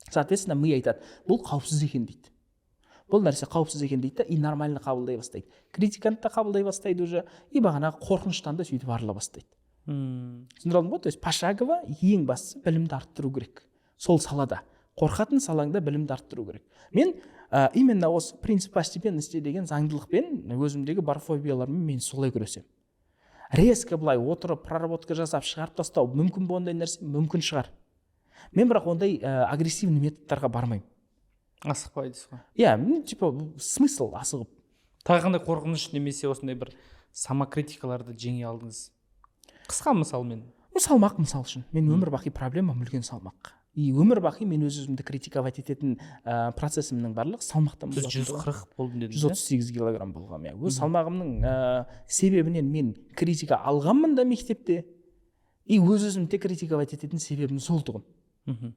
Соответственно, ми айтады, бұл қауіпсіз екен дейді. Бұл нәрсе қауіпсіз екен дейді и нормально қабылдай бастайды. Критикант та қабылдай бастайды уже, и бағанағы қорқыныштан да сөйтіп арыла бастайды. Түсіндір алдың ба? То есть пошагово ең бастысы білімді арттыру керек. Сол салада. Қорқатын салаңда білімді арттыру керек. Мен именно осы принцип постепенности деген заңдылықпен өзімдегі бар фобиялармен мен солай күресемін. Резко былай отырып, проработка жасап шығарып тастау мүмкін бе ондай нәрсе? Мүмкін шығар. Мен бірақ ондай агрессивный методтарға бармаймын. Асықпайдыз ғой. Иә, типа смысл асығып. Тағы қандай қорқыныш немесе осындай бір самокритикаларды жеңе алдыңыз? Қысқа мысалмен. Салмақ мысал үшін. Мен өмір бақи проблемам үлкен салмақ. И өмір бақи мен өзімді критиковать ететін процесімнің барлығы салмақтан болған. 140 болдым дедіңіз. 138 килограмм болғам. Өз салмағымның себебінен мен критика алғанмын да мектепте. И өзімді критиковать ететін себебім сол тұғын.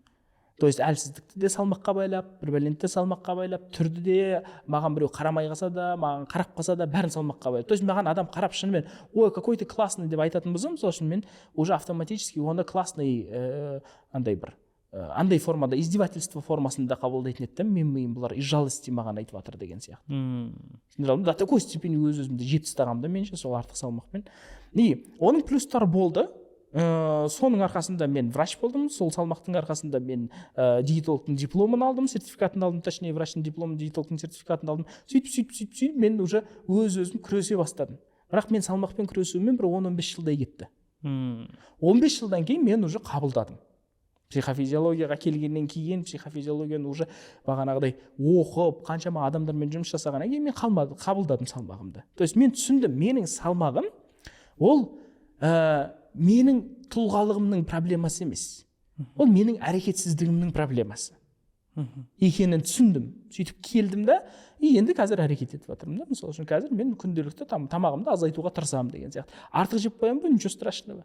То есть әлсіздікті де салмаққа байлап, бір бәлентті салмаққа байлап, түрді де маған біреу қарамай қалса да, маған қарап қалса да бәрін салмаққа байлап. То есть маған адам қарап шынымен, ой, какой ты классный деп айтатын болсам, сол үшін мен уже автоматически оны классный андай формада, издевательство формасында қабылдайтын еттім. Мен миым бұлар из жалости маған айтып жатыр деген сияқты. До такой степени өзімді жеп тастағанмын да менше сол артық салмақпен. И оның плюстары болды. Соның арқасында мен врач болдым, сол салмақтың арқасында мен диетологтың дипломын алдым, сертификатын алдым, точнее врачтың дипломын, диетологтың сертификатын алдым. Сөйтіп мен уже өзім күресе бастадым. Бірақ мен салмақпен күресуіммен бір 10-15 жылдай кетті. 15 жылдан кейін мен уже қабылдадым. Психофизиологияға келгеннен кейін психофизиологияны уже бағанағыдай оқып, қаншама адамдармен жұмыс жасағаннан кейін мен қабылдадым салмағымды. То есть мен түсіндім, менің салмағым ол менің тұлғалығымның проблемасы емес. Ол менің әрекетсіздігімнің проблемасы. Екенін түсіндім. Сөйтіп келдім да, енді қазір әрекет етіп жатырмын да. Мысалы үшін қазір мен күнделікті тамағымды азайтуға тырысамын деген сияқты. Артық жеп қоямын ба, ничего страшного.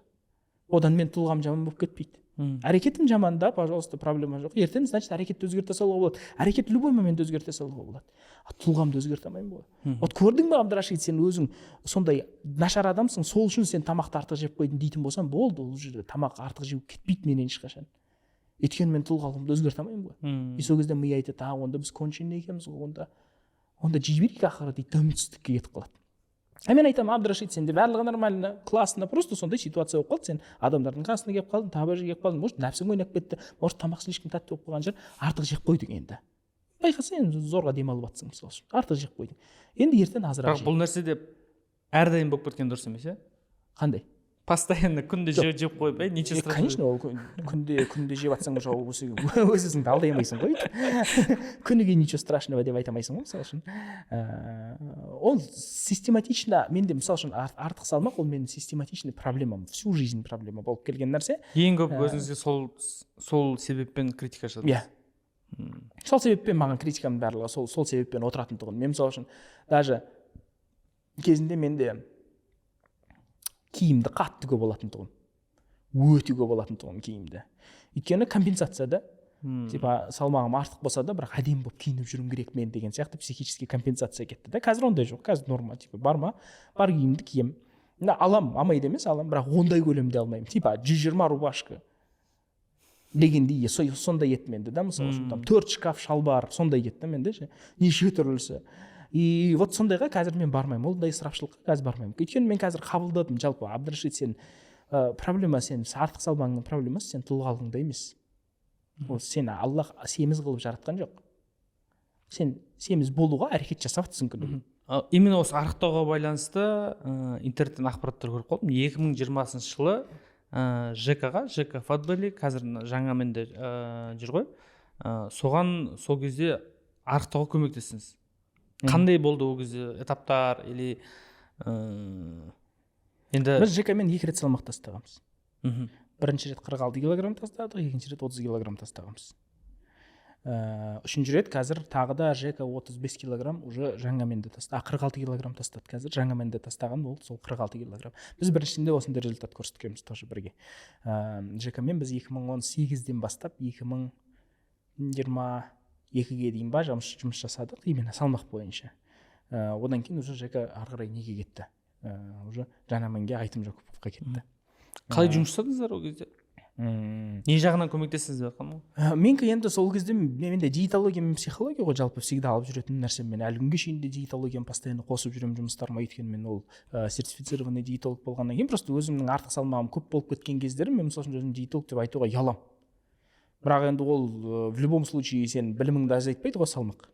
Одан мен тұлғам жаман болып кетпейді. Әрекетім жаманда, пожалуйста, проблема жоқ. Ертең, значит, әрекетті өзгерте салуға болады. Әрекет любой момент өзгерте салуға болады. Тұлғамды өзгерте алмаймын ғой. Вот көрдің бе, Абдрашид, сен өзің сондай нашар адамсың, сол үшін сен тамақты артық жеп қойдың дейтін болсам, болды, ол жерде тамақ артық жеу кетпейді менен ешқашан. Өйткені мен тұлғалығымды өзгерте алмаймын ғой. И сол кезде ми айтады, онда біз конченый екенбіз ғой, онда жей берейік ақыры дейді, үмітсіздікке кетіп қалады. Мен айтамын, Абдрашид, сенде барлығы нормально, классно, просто сондай ситуация болып қалды, сен адамдардың қасына келіп қалдың, табажы келіп қалдың, может нәпсің ойнап кетті, может тамақ слишком тәтті болып қалған шығар, артық жеп қойдың енді. Байқаса енді зорға демалып жатсың мысалы үшін, артық жеп қойдың. Енді ертең азырақ жей. Бұл нәрсе де әрдайым болып кеткен дұрыс емес, қандай? Постоянно күнде жеп қойып, ничего страшного. Конечно, ол күнде жеп жатсаң уже өзіңді алдай алмайсың ғой. Күніге ничего страшного деп айта алмайсың ғой, мысалы үшін. Ол систематично, менде мысалы үшін артық салмақ, ол менің систематичный проблемам, всю жизнь проблема болып келген нәрсе. Ең көп өзіңізге сол себеппен критика жасадыңыз. Иә. Сол себеппен маған критиканың барлығы сол себеппен отыратындығын. Мен мысалы үшін даже кезінде менде киімді қатты көп болатын тұғын. Өте көп болатын тұғын киімді. Өйткені компенсация да. Типа салмағым артық болса да, бірақ әдемі болып киініп жүрім керек мен деген сияқты психический компенсация кетті да. Қазір ондай жоқ. Қазір норма, типа бар ма? Бар киімді кием. Алам, алмайды емес, алам, бірақ ондай көлемде алмаймын. Типа 120 рубашка дегендей сондай ет менде да, мысалы үшін 4 шкаф шалбар сондай ет та менде ше. Неше түрлісі. И вот сондайға қазір мен бармаймын, ондай ысырапшылыққа қазір бармаймын. Өйткені мен қазір қабылдадым, жалпы Абдрашид, сен проблема сен артық салмағыңның проблемасы сен тұлғалығыңда емес. Ол сені Аллах семіз қылып жаратқан жоқ. Сен семіз болуға әрекет жасап жатсың күніге. именно осы арықтауға байланысты интернеттен ақпараттар көріп қалдым. 2020 жылы ЖК-ға, ЖК Фатбелли, қазір жаңаменде жүр ғой, соған сол кезде арықтауға көмектестіңіз. Қандай болды ол кезде этаптар или енді біз ЖК-мен 2 рет салмақ тастағанбыз. Бірінші рет 46 килограмм тастадық, екінші рет 30 килограмм тастағанбыз. Үшінші рет қазір тағы да ЖК 35 килограмм уже жаңаменде тастады. 46 килограмм тастады қазір, жаңаменде тастаған ол сол 46 килограмм. Біз біріншінде осындай результат көрсеткенбіз тоже бірге. ЖК-мен біз 2018-ден бастап 2022-ге дейін ба жұмыс жасадық, именно салмақ бойынша. Одан кейін уже ЖК ары қарай неге кетті? Уже жаңаменге айтым жоқ болып кетті. Қалай жұмыс жасадыңыздар ол кезде? Не жағынан көмектестіңіздер қаным? Менікі енді сол кезде менде диетология мен психология ғой, жалпы всегда алып жүретін нәрсем. Мен әлі күнге шейін де диетологияны постоянно қосып жүремін жұмыстарыма, өйткені мен ол сертифицированный диетолог болғаннан кейін просто өзімнің артық салмағым көп болып кеткен кездері мен мысалы өзім диетолог деп айтуға ұяламын. Бірақ енді ол в любом случае сен біліміңді азайтпайды ғой салмақ.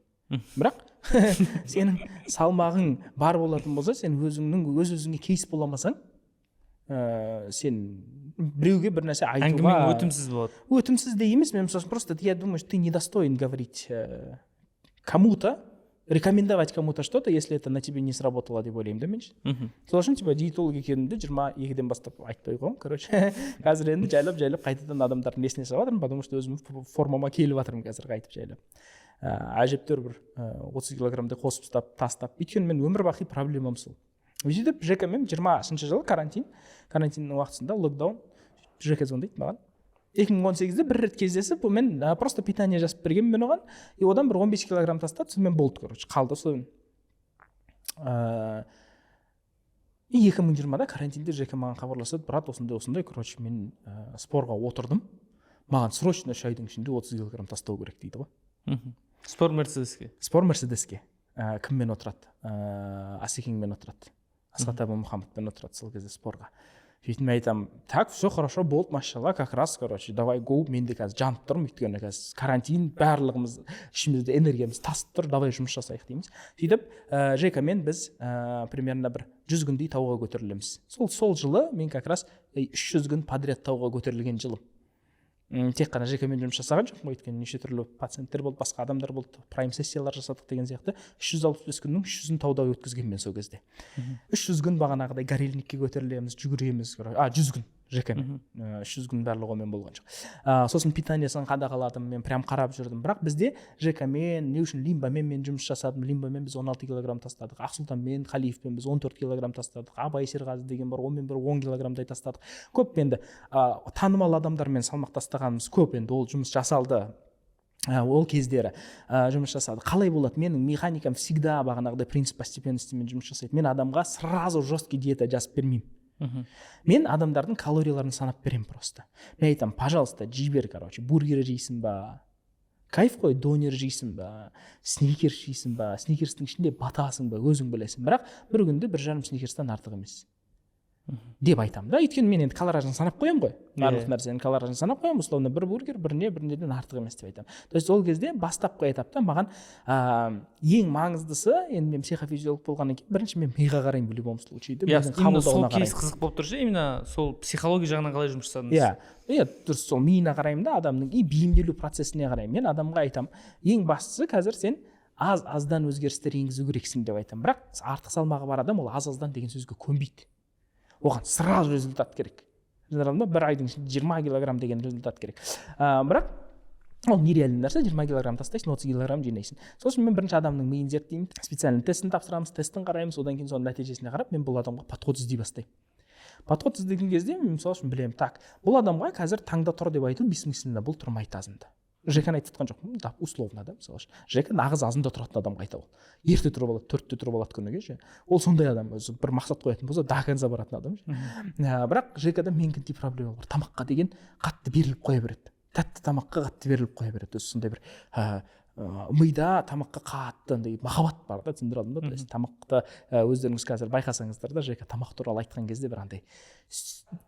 Бірақ сенің салмағың бар болатын болса, сен өз-өзіңе кейс бола алмасаң, сен біреуге бір нәрсе айтуға әңгімең өтімсіз болады. Өтімсіз де емес, мен просто я думаю, что ты недостоин говорить кому-то, рекомендовать кому-то что-то, если это на тебе не сработало деп ойлаймын да мен. Сол үшін диетолог екенімді 22-ден бастап айтпай қойғанмын. Короче, қазір енді жайлап қайтадан адамдардың несіне салып жатырмын, потому что өзім формама келіп жатырмын қазір қайтып жайлап. Әжептәуір бір 30 килограммды қосып тастап, өйткені мен өмір бақи проблемам сол. Сөйтіп ЖК-мен 20-шы жылы карантиннің уақытысында локдаун, ЖК звондайды маған. 2018-де бір рет кездесіп, мен просто питание жасып бергенмін мен оған, и одан бір 15 килограмм тастады, сонымен болды, короче, қалды сол. 2020-да карантинде ЖК маған хабарласады, брат, осындай, короче, мен спорға отырдым. Маған срочно 3 айдың ішінде 30 килограмм тастау керек дейді ғой. Спор Мерседеске. Кіммен отырады? Асекеңмен отырады. Асхат Абумұхаммедпен отырады сол кезде спорға. Сөйтіп мен айтамын, так, все хорошо, болды, машалла, как раз, короче, давай go, мен де қазір жанып тұрмын, өйткені қазір карантин, барлығымыз ішімізде энергиямыз тасып тұр, давай жұмыс жасайық дейміз. Сөйтіп ЖК-мен біз примерно бір 100 күндей тауға көтерілеміз. Сол жылы мен как раз 300 күн подряд тауға көтерілген жылым. Тек қана ЖК-мен жұмыс жасаған жоқпын, өйткені неше түрлі пациенттер болды, басқа адамдар болды, прайм сессиялар жасадық деген сияқты 365 күннің 300-ін тауда өткізгенмін сол кезде. 300 күн бағанағыдай горельникке көтерілеміз, жүгіреміз, 100 күн ЖК-мен. 300 күн барлығы онымен болған жоқ. Сосын питаниясын қадағаладым, мен прям қарап жүрдім. Бірақ бізде ЖК-мен, не үшін лимбамен мен жұмыс жасадым. Лимбамен біз 16 килограмм тастадық. Ақсұлтанмен, Қалиевпен біз 14 килограмм тастадық. Абай Серғазы деген бар, онымен бір 10 килограммдай тастадық. Көп енді танымал адамдармен салмақ тастағанымыз көп, енді ол жұмыс жасалды. Ол кездері жұмыс жасады. Қалай болады? Менің механикам всегда бағанағыдай принцип постепенностьмен жұмыс жасайды. Мен адамға сразу жесткий диета жазып бермеймін. Мен адамдардың калорияларын санап берем просто. Мен айтам, пожалуйста, жибер, короче, бургер жейсің ба, кайф қой, донер жейсің ба, сникерс жейсің ба, сникерстің ішінде батасың ба, өзің білесің. Бірақ бір күнде 1,5 сникерстен артық емес деп айтам да. Өйткені мен енді калоражын санап қоям ғой. Барлық нәрсенің калоражын санап қоям, условно бір бургер бірнеден артық емес деп айтам. То есть ол кезде бастапқы этапта маған ең маңыздысы, енді мен психофизиолог болғаннан кейін бірінші мен миға қараймын в любом случае. Именно сол кейс қызық болып тұр ше, именно сол психология жағынан қалай жұмыс жасадыңыз? Иә, дұрыс, сол миына қараймын да, адамның бейімделу процесіне қараймын. Мен адамға айтам, ең бастысы қазір сен аздан өзгерістер енгізу керексің деп айтам. Бірақ артық салмағы бар адам ол аздан деген сөзге көнбейді. Оған сразу результат керек. Бір айдың ішінде 20 килограмм деген результат керек. Бірақ ол нереальный нәрсе, 20 килограмм тастайсың, 30 килограмм жинайсың. Сосын мен бірінші адамның миын зерттеймін, специальный тестін тапсырамыз, тестін қараймыз, одан кейін соның нәтижесіне қарап, мен бұл адамға подход іздей бастаймын. Подход іздеген кезде мен мысалы үшін білемін, так, бұл адамға қазір таңда тұр деп айту бессмысленно, бұл тұрмайды азында. ЖК-ны айтып жатқан жоқпын, да, условно да, мысалы үшін. ЖК нағыз азында тұратын адамға айта ол. Ерте тұрып алады, 4-те тұрып алады күніге ше. Ол сондай адам, өзі бір мақсат қоятын болса, до конца баратын адам ше. Бірақ ЖК-да менікіндей проблема бар. Тамаққа деген қатты беріліп қоя береді. Тәтті тамаққа қатты беріліп қоя береді. Өзі сондай бір мида тамаққа қатты андай махаббат бар да, түсіндіре алдым ба? То есть тамақты өздеріңіз қазір байқасаңыздар да, Жека тамақ туралы айтқан кезде бір андай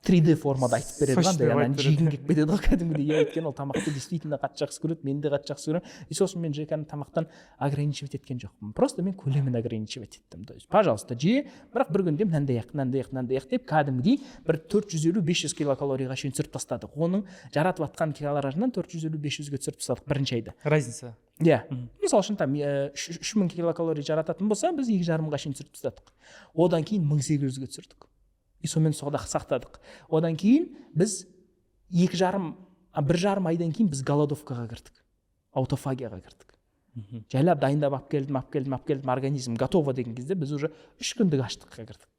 3D формада айтып береді ғой, андай ананы жегің келіп кетеді ғой кәдімгідей. Өйткені ол тамақты действительно қатты жақсы көреді, мен де қатты жақсы көремін. И сосын мен Жеканы тамақтан ограничивать еткен жоқпын, просто мен көлемін ограничивать еттім. То есть пожалуйста же, бірақ бір күнде мынандай ақ деп кәдімгідей бір 450-500 килокалорияға шейін түсіріп тастадық. Оның жаратып жатқан килограммынан 450-500-ге түсіріп тастадық бірінші айда. Разница. Иә, мысалы үшін там 3000 килокалория жарататын болса, біз 2,5-ға шейін түсіріп тастадық. Одан кейін 1800-ге түсірдік. И сонымен сақтадық. Одан кейін біз 1,5 айдан кейін біз голодовкаға кірдік. Аутофагияға кірдік. Жайлап дайындап алып келдім, организм готово деген кезде біз уже 3 күндік аштыққа кірдік.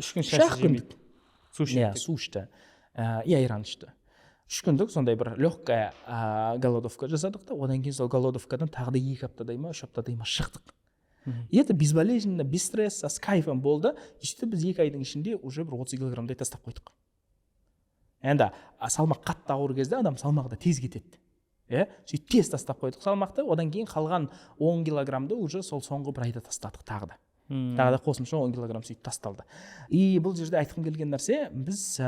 3 күн шаш жемейді. Су ішті. Су ішті. И айран ішті. 3 күндік сондай бір легкая голодовка жасадық та, одан кейін сол голодовкадан тағы да 2 аптадай ма, 3 аптадай ма шықтық. И это безболезненно, без стресса, с кайфом болды. И сөйтіп біз 2 айдың ішінде уже бір 30 килограммдай тастап қойдық. Енді салмақ қатты ауыр кезде адам салмағы да тез кетеді. Сөйтіп тез тастап қойдық салмақты, одан кейін қалған 10 килограммды уже сол соңғы бір айда тастадық тағы да. Тағы да қосымша 10 килограмм сөйтіп тасталды. И бұл жерде айтқым келген нәрсе, біз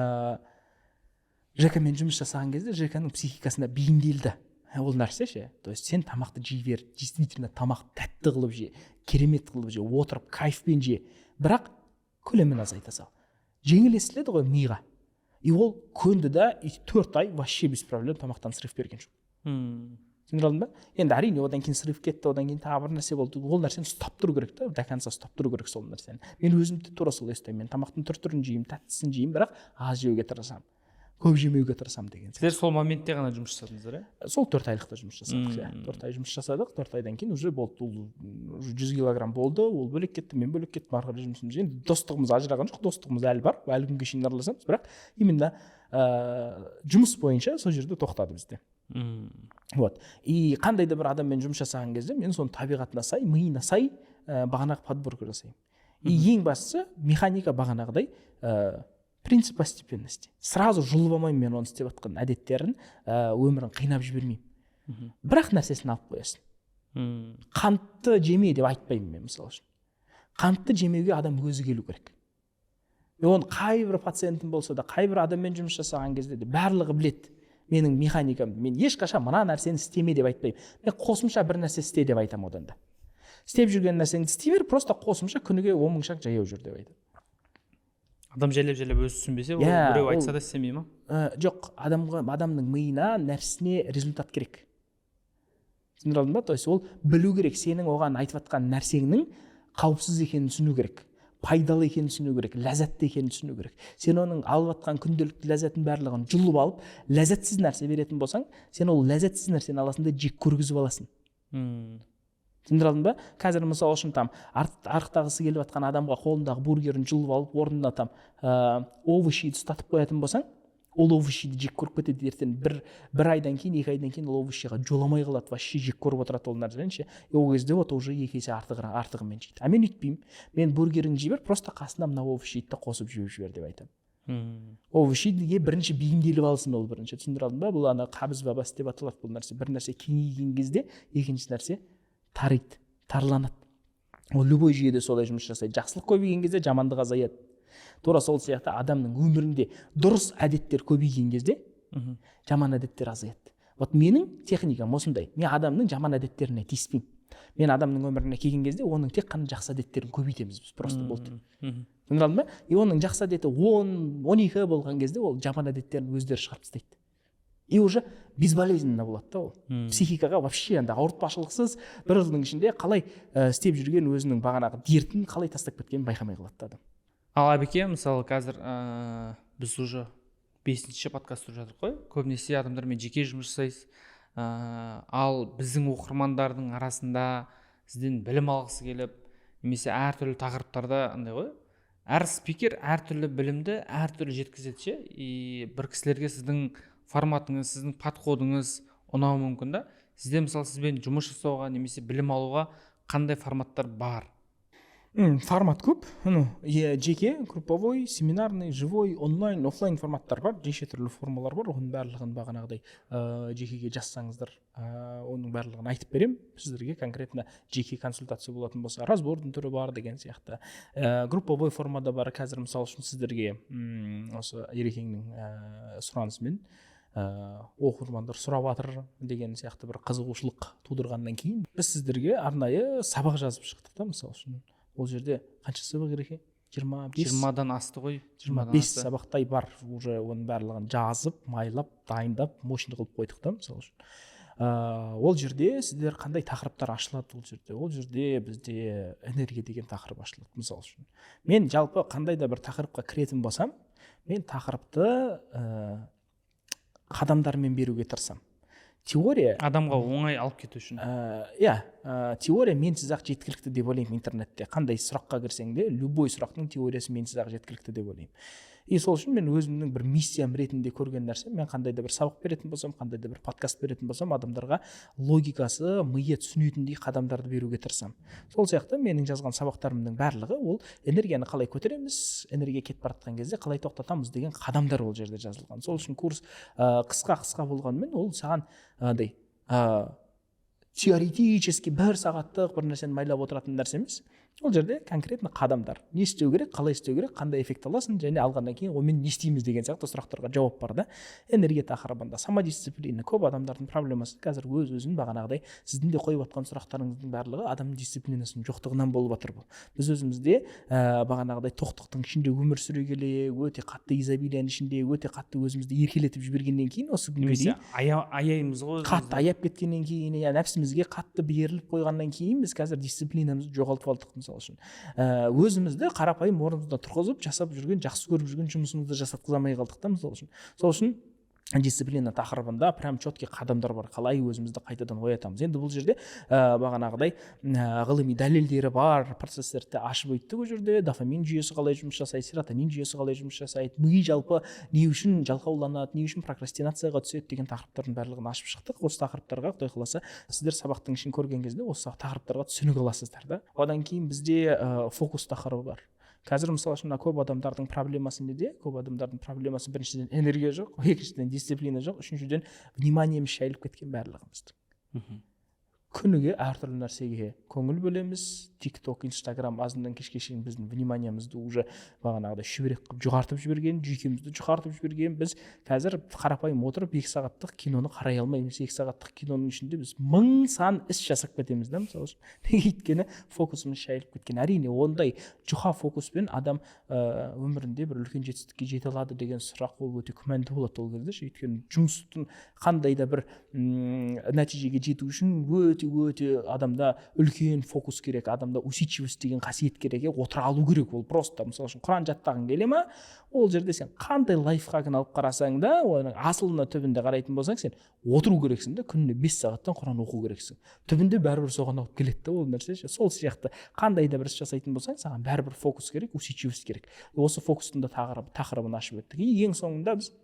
Жекамен жұмыс жасаған кезде Жеканың психикасына бейімделді ол нәрсе ше. То есть сен тамақты жей бер, действительно тамақ тәтті қылып же, керемет қылып же, отырып кайфпен же, бірақ көлемін азайта сал. Жеңіл естіледі ғой миға. И ол көнді да 4 ай вообще без проблем тамақтан срыв берген жоқ. Түсіндіре алдым ба? Енді әрине одан кейін срыв кетті, одан кейін тағы бір нәрсе болды. Ол нәрсені ұстап тұру керек та, до конца ұстап тұру керек сол нәрсені. Мен өзім де тура сол істеймін. Мен тамақтың түр-түрін жеймін, тәттісін жеймін, бірақ аз жеуге тырысамын. Көп жемеуге тырысамын деген. Сіздер сол моментте ғана жұмыс жасадыңыздар, Сол 4 айлықта жұмыс жасадық. 4 ай жұмыс жасадық, 4 айдан кейін уже болды, ол 100 килограмм болды, ол бөлек кетті, мен бөлек кеттім, ары қарай жұмысымыз. Енді достығымыз ажыраған жоқ, достығымыз әлі бар, әлі күнге шейін араласамыз, бірақ именно жұмыс бойынша сол жерде тоқтады бізде. Вот. И қандай да бір адаммен жұмыс жасаған кезде мен соның табиғатына сай, миына сай бағанағы подборка жасаймын. И ең бастысы механика бағанағыдай принцип постепенности. Сразу жұлып алмаймын мен оны істеп жатқан әдеттерін, өмірін қинап жібермеймін. Бірақ нәрсесін алып қоясың. Қантты жеме деп айтпаймын мен мысалы үшін. Қантты жемеуге адам өзі келу керек. Оны қайбір пациентім болса да, қайбір адаммен жұмыс жасаған кезде де барлығы біледі. Менің механикамды. Мен ешқашан мына нәрсені істеме деп айтпаймын. Мен қосымша бір нәрсе істе деп айтамын одан да. Істеп жүрген нәрсеңді істей бер, просто қосымша күніге 10 000 шақ жаяу жүр деп айтамын. Адам жайлап өзі түсінбесе, ол біреу айтса да істемей ма? Жоқ, адамның миына нәрсіне результат керек. Түсіндіре алдым ба? То есть ол білу керек, сенің оған айтып жатқан нәрсеңнің қауіпсіз екенін түсіну керек, пайдалы екенін түсіну керек, ләззатты екенін түсіну керек. Сен оның алып жатқан күнделікті ләззатын барлығын жұлып алып, ләззатсыз нәрсе беретін болсаң, сен ол ләззатсыз нәрсені аласың да жек көргізіп аласың. Түсіндіре алдым ба? Қазір мысалы үшін там арықтағысы келіп жатқан адамға қолындағы бургерін жұлып алып, орнына там овощиді ұстатып қоятын болсаң, ол овощиді жек көріп кетеді ертең. Бір айдан кейін, 2 айдан кейін ол овощиға жоламай қалады, вообще жек көріп отырады ол нәрсені ше. Ол кезде вот уже 2 есе артығымен жейді. А мен үйтпеймін. Мен бургерін жей бер, просто қасына мына овощиді қосып жеп жібер деп айтамын. Овощиге бірінші бейімделіп алсын ол бірінші. Түсіндіре алдым ба? Бұл ана қабыз бабасы деп аталады бұл нәрсе. Бір нәрсе кеңейген кезде, екінші нәрсе тариды, тарланады. Ол любой жүйеде солай жұмыс жасайды. Жақсылық көбейген кезде жамандық азаяды. Тура сол сияқты адамның өмірінде дұрыс әдеттер көбейген кезде жаман әдеттер азаяды. Вот менің техникам осындай. Мен адамның жаман әдеттеріне тиіспеймін. Мен адамның өміріне келген кезде оның тек қана жақсы әдеттерін көбейтеміз біз, просто болды. Түсіндіре алдым ба? И оның жақсы әдеті 10-12 болған кезде ол жаман әдеттерін өздері шығарып тастайды. И уже безболезненно болады да ол. Психикаға вообще ауыртпашылықсыз бір жылдың ішінде қалай істеп жүрген өзінің бағанағы дертін қалай тастап кеткенін байқамай қалады адам. Ал Әбеке, мысалы қазір біз уже 5-ші подкаст тұрып жатырмыз ғой. Көбінесе адамдармен жеке жұмыс жасайсыз. Ал біздің оқырмандардың арасында сізден білім алғысы келіп, немесе әртүрлі тақырыптарда андай ғой. Әр спикер әртүрлі білімді әртүрлі жеткізеді ше. И бір кісілерге сіздің форматыңыз, сіздің подходыңыз ұнауы мүмкін да. Сізде мысалы сізбен жұмыс жасауға немесе білім алуға қандай форматтар бар? Формат көп. Жеке, групповой, семинарный, живой, онлайн, офлайн форматтар бар. Неше түрлі формалар бар. Оның барлығын бағанағыдай жекеге жазсаңыздар, оның барлығын айтып берем. Сіздерге конкретно жеке консультация болатын болса, разбордың түрі бар деген сияқты. Групповой формада бар. Қазір мысалы үшін сіздерге осы Ерекеңнің сұранысымен оқырмандар сұрап жатыр деген сияқты бір қызығушылық тудырғаннан кейін біз сіздерге арнайы сабақ жазып шықтық та. Мысалы үшін ол жерде қанша сабақ керек екен? 20-дан асты ғой. 25 сабақтай бар. Уже оның барлығын жазып, майлап, дайындап, мощный қылып қойдық та. Мысалы үшін ол жерде сіздер қандай тақырыптар ашылады? Ол жерде бізде энергия деген тақырып ашылады. Мысалы үшін мен жалпы қандай да бір тақырыпқа кіретін болсам, мен тақырыпты қадамдармен беруге тырысамын. Теория адамға оңай алып кету үшін. Теория менсіз ақ жеткілікті деп ойлаймын. Интернетте қандай сұраққа кірсең де, любой сұрақтың теориясы менсіз ақ жеткілікті деп ойлаймын. И сол үшін мен өзімнің бір миссиям ретінде көрген нәрсе, мен қандай да бір сабақ беретін болсам, қандай да бір подкаст беретін болсам, адамдарға логикасы, миы түсінетіндей қадамдарды беруге тырысамын. Сол сияқты менің жазған сабақтарымның барлығы ол энергияны қалай көтереміз, энергия кетіп бара жатқан кезде қалай тоқтатамыз деген қадамдар ол жерде жазылған. Сол үшін курс қысқа болғанымен ол саған теоретически бір сағаттық бір нәрсені майлап отыратын нәрсе емес. Ол жерде конкретно қадамдар. Не істеу керек, қалай істеу керек, қандай эффект аласың, және алғаннан кейін онымен не істейміз деген сияқты сұрақтарға жауап бар да. Энергия тақырыбында самодисциплина көп адамдардың проблемасы қазір өз-өзін бағанағыдай сіздің де қойып жатқан сұрақтарыңыздың барлығы адамның дисциплинасының жоқтығынан болып жатыр бұл. Біз өзімізде бағанағыдай тоқтықтың ішінде өмір сүре келе, өте қатты изобилияның ішінде, өте қатты өзімізді еркелетіп жібергеннен кейін осы күнге дейін аяймыз ғой. Қатты аяп кеткеннен кейін, нәпсімізге қатты беріліп қойғаннан кейін біз қазір дисциплинамызды жоғалтып алдық. Мысалы үшін өзімізді қарапайым орнымызда тұрғызып жасап жүрген, жақсы көріп жүрген жұмысымызды жасатқыза алмай қалдық та. Мысалы үшін сол үшін дисциплина тақырыбында прям четкий қадамдар бар, қалай өзімізді қайтадан оятамыз. Енді бұл жерде бағанағыдай ғылыми дәлелдері бар процесстерді ашып өттік. Ол жерде дофамин жүйесі қалай жұмыс жасайды, серотонин жүйесі қалай жұмыс жасайды, ми жалпы не үшін жалқауланады, не үшін прокрастинацияға түседі деген тақырыптардың барлығын ашып шықтық. Осы тақырыптарға Құдай қаласа сіздер сабақтың ішін көрген кезде осы тақырыптарға түсінік аласыздар да. Одан кейін бізде фокус тақырыбы бар. Қазір мысалы үшін көп адамдардың проблемасы неде? Көп адамдардың проблемасы біріншіден энергия жоқ, екіншіден дисциплина жоқ, үшіншіден вниманиеміз шайылып кеткен барлығымыздың. Күніге әртүрлі нәрсеге көңіл бөлеміз. TikTok, Instagram азынан кешке шейін біздің вниманиемізді уже бағанағыдай шүберек қылып жұғартып жіберген, жүйкемізді жұқартып жіберген. Біз қазір қарапайым отырып 2 сағаттық киноны қарай алмаймыз. 2 сағаттық киноның ішінде біз 1000 сан іс жасап кетеміз да, мысалы үшін. Өйткені фокусымыз шайылып кеткен. Әрине ондай жұқа фокуспен адам өмірінде бір үлкен жетістікке жете алады деген сұрақ ол өте күмәнді болады ол кезде. Өйткені жұмыстың қандай да бір нәтижеге жету үшін өте адамда үлкен фокус керек, адамда усидчивость деген қасиет керек, отыра алу керек. Ол просто мысалы үшін Құран жаттағың келе ма, ол жерде сен қандай лайфхагын алып қарасаң да, оның асылына түбінде қарайтын болсаң, сен отыру керексің да, күніне 5 сағаттан Құран оқу керексің. Түбінде бәрібір соған алып келеді да ол нәрсе. Сол сияқты қандай да бір іс жасайтын болсаң, саған бәрібір фокус керек, усидчивость керек. Осы фокустың да тақырыбын ашып өттік. Ең соңында біз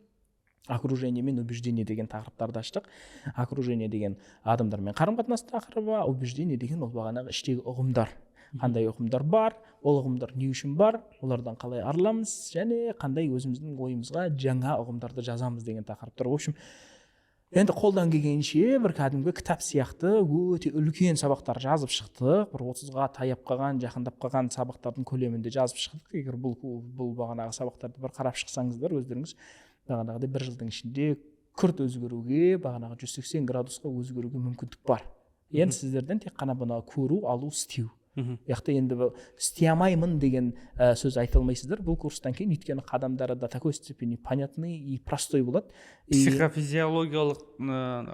окружение мен убеждение деген тақырыптарды аштық. Окружение деген адамдармен қарым-қатынас тақырыбы, убеждение деген ол бағанағы іштегі ұғымдар. Қандай ұғымдар бар, ол ұғымдар не үшін бар, олардан қалай арыламыз, және қандай өзіміздің ойымызға жаңа ұғымдарды жазамыз деген тақырыптар. В общем, енді қолдан келгенше бір кәдімгі кітап сияқты өте үлкен сабақтар жазып шықтық. Бір 30-ға таяп қалған, жақындап қалған сабақтардың көлемінде жазып шықтық. Егер бұл бағанағы сабақтарды бір қарап шықсаңыздар, өздеріңіз бағанағыдай 1 жылдың ішінде күрт өзгеруге, бағанағы 180 градусқа өзгеруге мүмкіндік бар. Енді сіздерден тек қана бұны көру, алу, істеу. Яқты енді істей алмаймын деген сөз айта алмайсыздар бұл курстан кейін, өйткені қадамдары до такой степени понятный и простой болады. Психофизиологиялық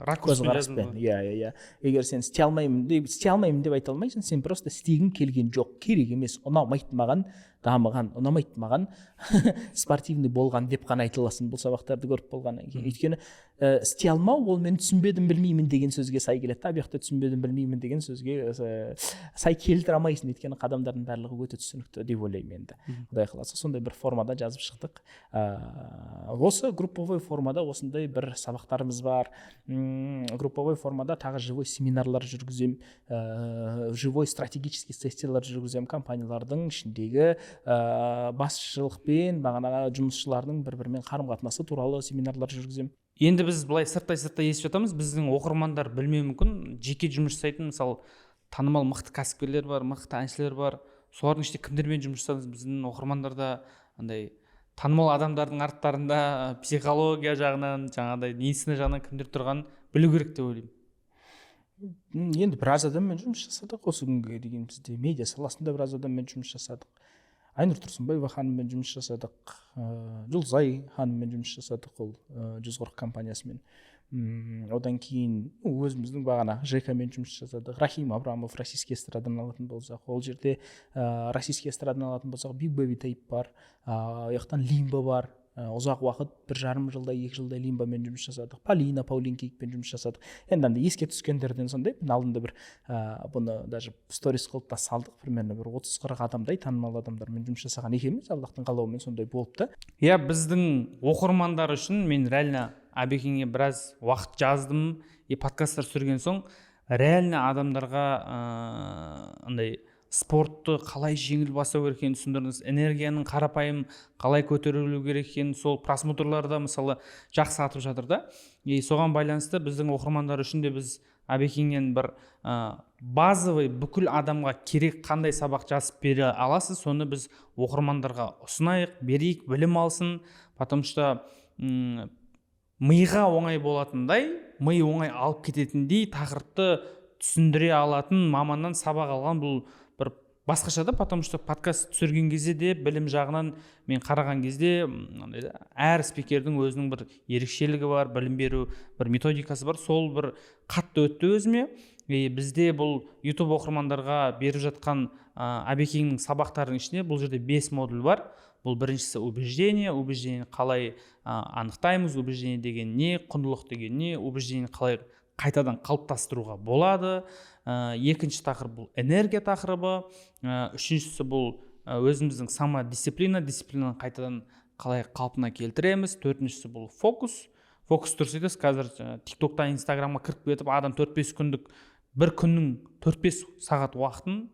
ракурспен. Егер сен істей алмаймын деп айта алмайсың, сен просто істегің келген жоқ, керек емес, ұнамайды маған дамыған, ұнамайды маған спортивный болған деп қана айта аласың бұл сабақтарды көріп болғаннан кейін. Өйткені істей алмау ол мен түсінбедім білмеймін деген сөзге сай келеді. Табиғатта түсінбедім білмеймін деген сөзге сай келтіре алмайсың. Өйткені қадамдардың барлығы өте түсінікті деп ойлаймын енді. Құдай қаласа сондай бір формада жазып шықтық. Осы групповой формада осындай бір сабақтарымыз бар. Групповой формада тағы живой семинарлар жүргізем, живой стратегический сессиялар жүргізем, компаниялардың ішіндегі басшылықпен бағана жұмысшылардың бір-бірімен қарым-қатынасы туралы семинарлар жүргізем. Енді біз былай сырттай естіп жатамыз, біздің оқырмандар білмеуі мүмкін, жеке жұмыс жасайтын мысалы танымал мықты кәсіпкерлер бар, мықты әншілер бар. Солардың ішінде кімдермен жұмыс жасадыңыз? Біздің оқырмандарда андай танымал адамдардың арттарында психология жағынан, жаңағыдай медицина жағынан кімдер тұрғанын білу керек деп ойлаймын. Енді біраз адаммен жұмыс жасадық, осы күнге дейін бізде медиа саласында біраз адаммен жұмыс жасадық. Айнұр Тұрсынбаева ханыммен жұмыс жасадық, Жұлдызай ханыммен жұмыс жасадық, ол 140 компаниясымен. Одан кейін өзіміздің бағана ЖК-мен жұмыс жасадық. Рахим Абрамов российский эстрададан алатын болсақ, ол жерде российский эстрададан алатын болсақ, Big Baby Tape бар, яқтан Лимба бар. Ұзақ уақыт 1,5 жылдай 2 жылдай Лимбамен жұмыс жасадық. Полина Паулинкейкпен жұмыс жасадық. Енді еске түскендерден сондай алдында бір бұны даже сторис қылып та салдық. Примерно бір 30-40 адамдай танымал адамдармен жұмыс жасаған екенбіз. Аллахтың қалауымен сондай болыпты. Иә, біздің оқырмандар үшін мен реально Абекеңе біраз уақыт жаздым, подкасттар түсірген соң реально адамдарға андай спортты қалай жеңіл бастау керек екенін түсіндірдіңіз, энергияның қарапайым қалай көтерілу керек екенін сол просмотрларда мысалы жақсы атып жатыр да. Соған байланысты біздің оқырмандар үшін де біз Абекеңнен бір базовый бүкіл адамға керек қандай сабақ жазып бере аласыз, соны біз оқырмандарға ұсынайық, берейік, білім алсын, потому что миға оңай болатындай, ми оңай алып кететіндей тақырыпты түсіндіре алатын маманнан сабақ алған бұл бір басқаша да, потому что подкаст түсірген кезде де білім жағынан мен қараған кезде әр спикердің өзінің бір ерекшелігі бар, білім беру бір методикасы бар, сол бір қатты өтті өзіме. Бізде бұл YouTube оқырмандарға беріп жатқан Абекеңнің сабақтарының ішінде бұл жерде 5 модуль бар. Бұл біріншісі убеждение қалай анықтаймыз, убеждение деген не, құндылық деген не, убеждение қалай қайтадан қалыптастыруға болады. Екінші тақырып бұл энергия тақырыбы. Үшіншісі бұл өзіміздің самодисциплина, дисциплинаны қайтадан қалай қалпына келтіреміз. Төртіншісі бұл фокус. Фокус дұрыс етесіз. Қазір TikTok'та, Instagram'a кіріп кетіп, адам 4-5 күндік, бір күннің 4-5 сағат уақытын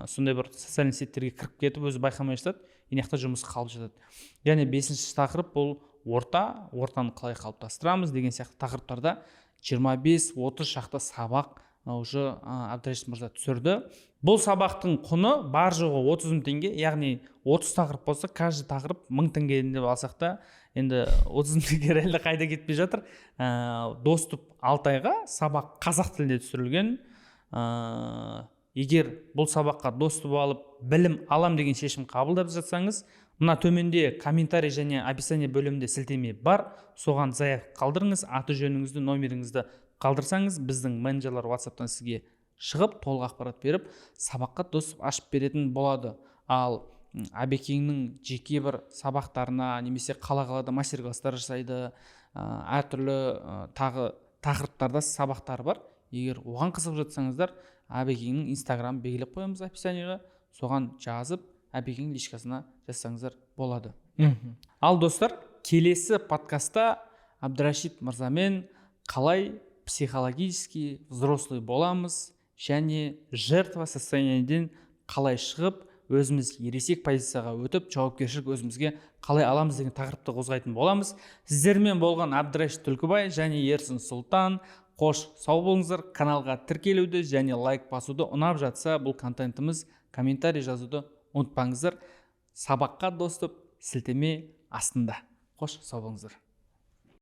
сондай бір социальный сеттерге кіріп кетіп, өзі байқамай жатады, енекті жұмысы қалып жатады. Және 5-ші тақырып бұл ортаны қалай қалыптастырамыз деген сияқты тақырыптарда 25-30 шақты сабақ уже Абдрашит мырза түсірді. Бұл сабақтың құны бар жоғы 30 000 теңге, яғни 30 тақырып болса, каждый тақырып 1000 теңгеден деп алсақ та, енді 30 000 теңге реально қайда кетпей жатыр. Доступ 6 айға сабақ қазақ тілінде түсірілген. Егер бұл сабаққа доступ алып білім алам деген шешім қабылдап жатсаңыз, мына төменде комментарий және описание бөлімінде сілтеме бар, соған заявка қалдырыңыз, аты жөніңізді, номеріңізді қалдырсаңыз, біздің менеджерлар WhatsApp-тан сізге шығып, толық ақпарат беріп, сабаққа доступ ашып беретін болады. Ал Абекеңнің жеке бір сабақтарына немесе қала-қалада мастер-класстар жасайды, әртүрлі тағы тақырыптарда сабақтары бар. Егер оған қызығып жатсаңыздар, Абекеңнің Instagram белгілеп қоямыз описаниеға, соған жазып Абекеңнің личкасына жазсаңыздар болады. Ал достар, келесі подкастта Абдрашит мырзамен қалай психологически взрослый боламыз және жертва состояниеден қалай шығып, өзіміз ересек позицияға өтіп, жауапкершілік өзімізге қалай аламыз деген тақырыпты қозғайтын боламыз. Сіздермен болған Абдрашит Түлкібай және Ерсін Сұлтан. Қош, сау болыңыздар. Каналға тіркелуді және лайк басуды ұнап жатса, бұл контентіміз комментарий жазуды ұмытпаңыздар. Сабаққа доступ сілтеме астында. Қош, сау болыңыздар.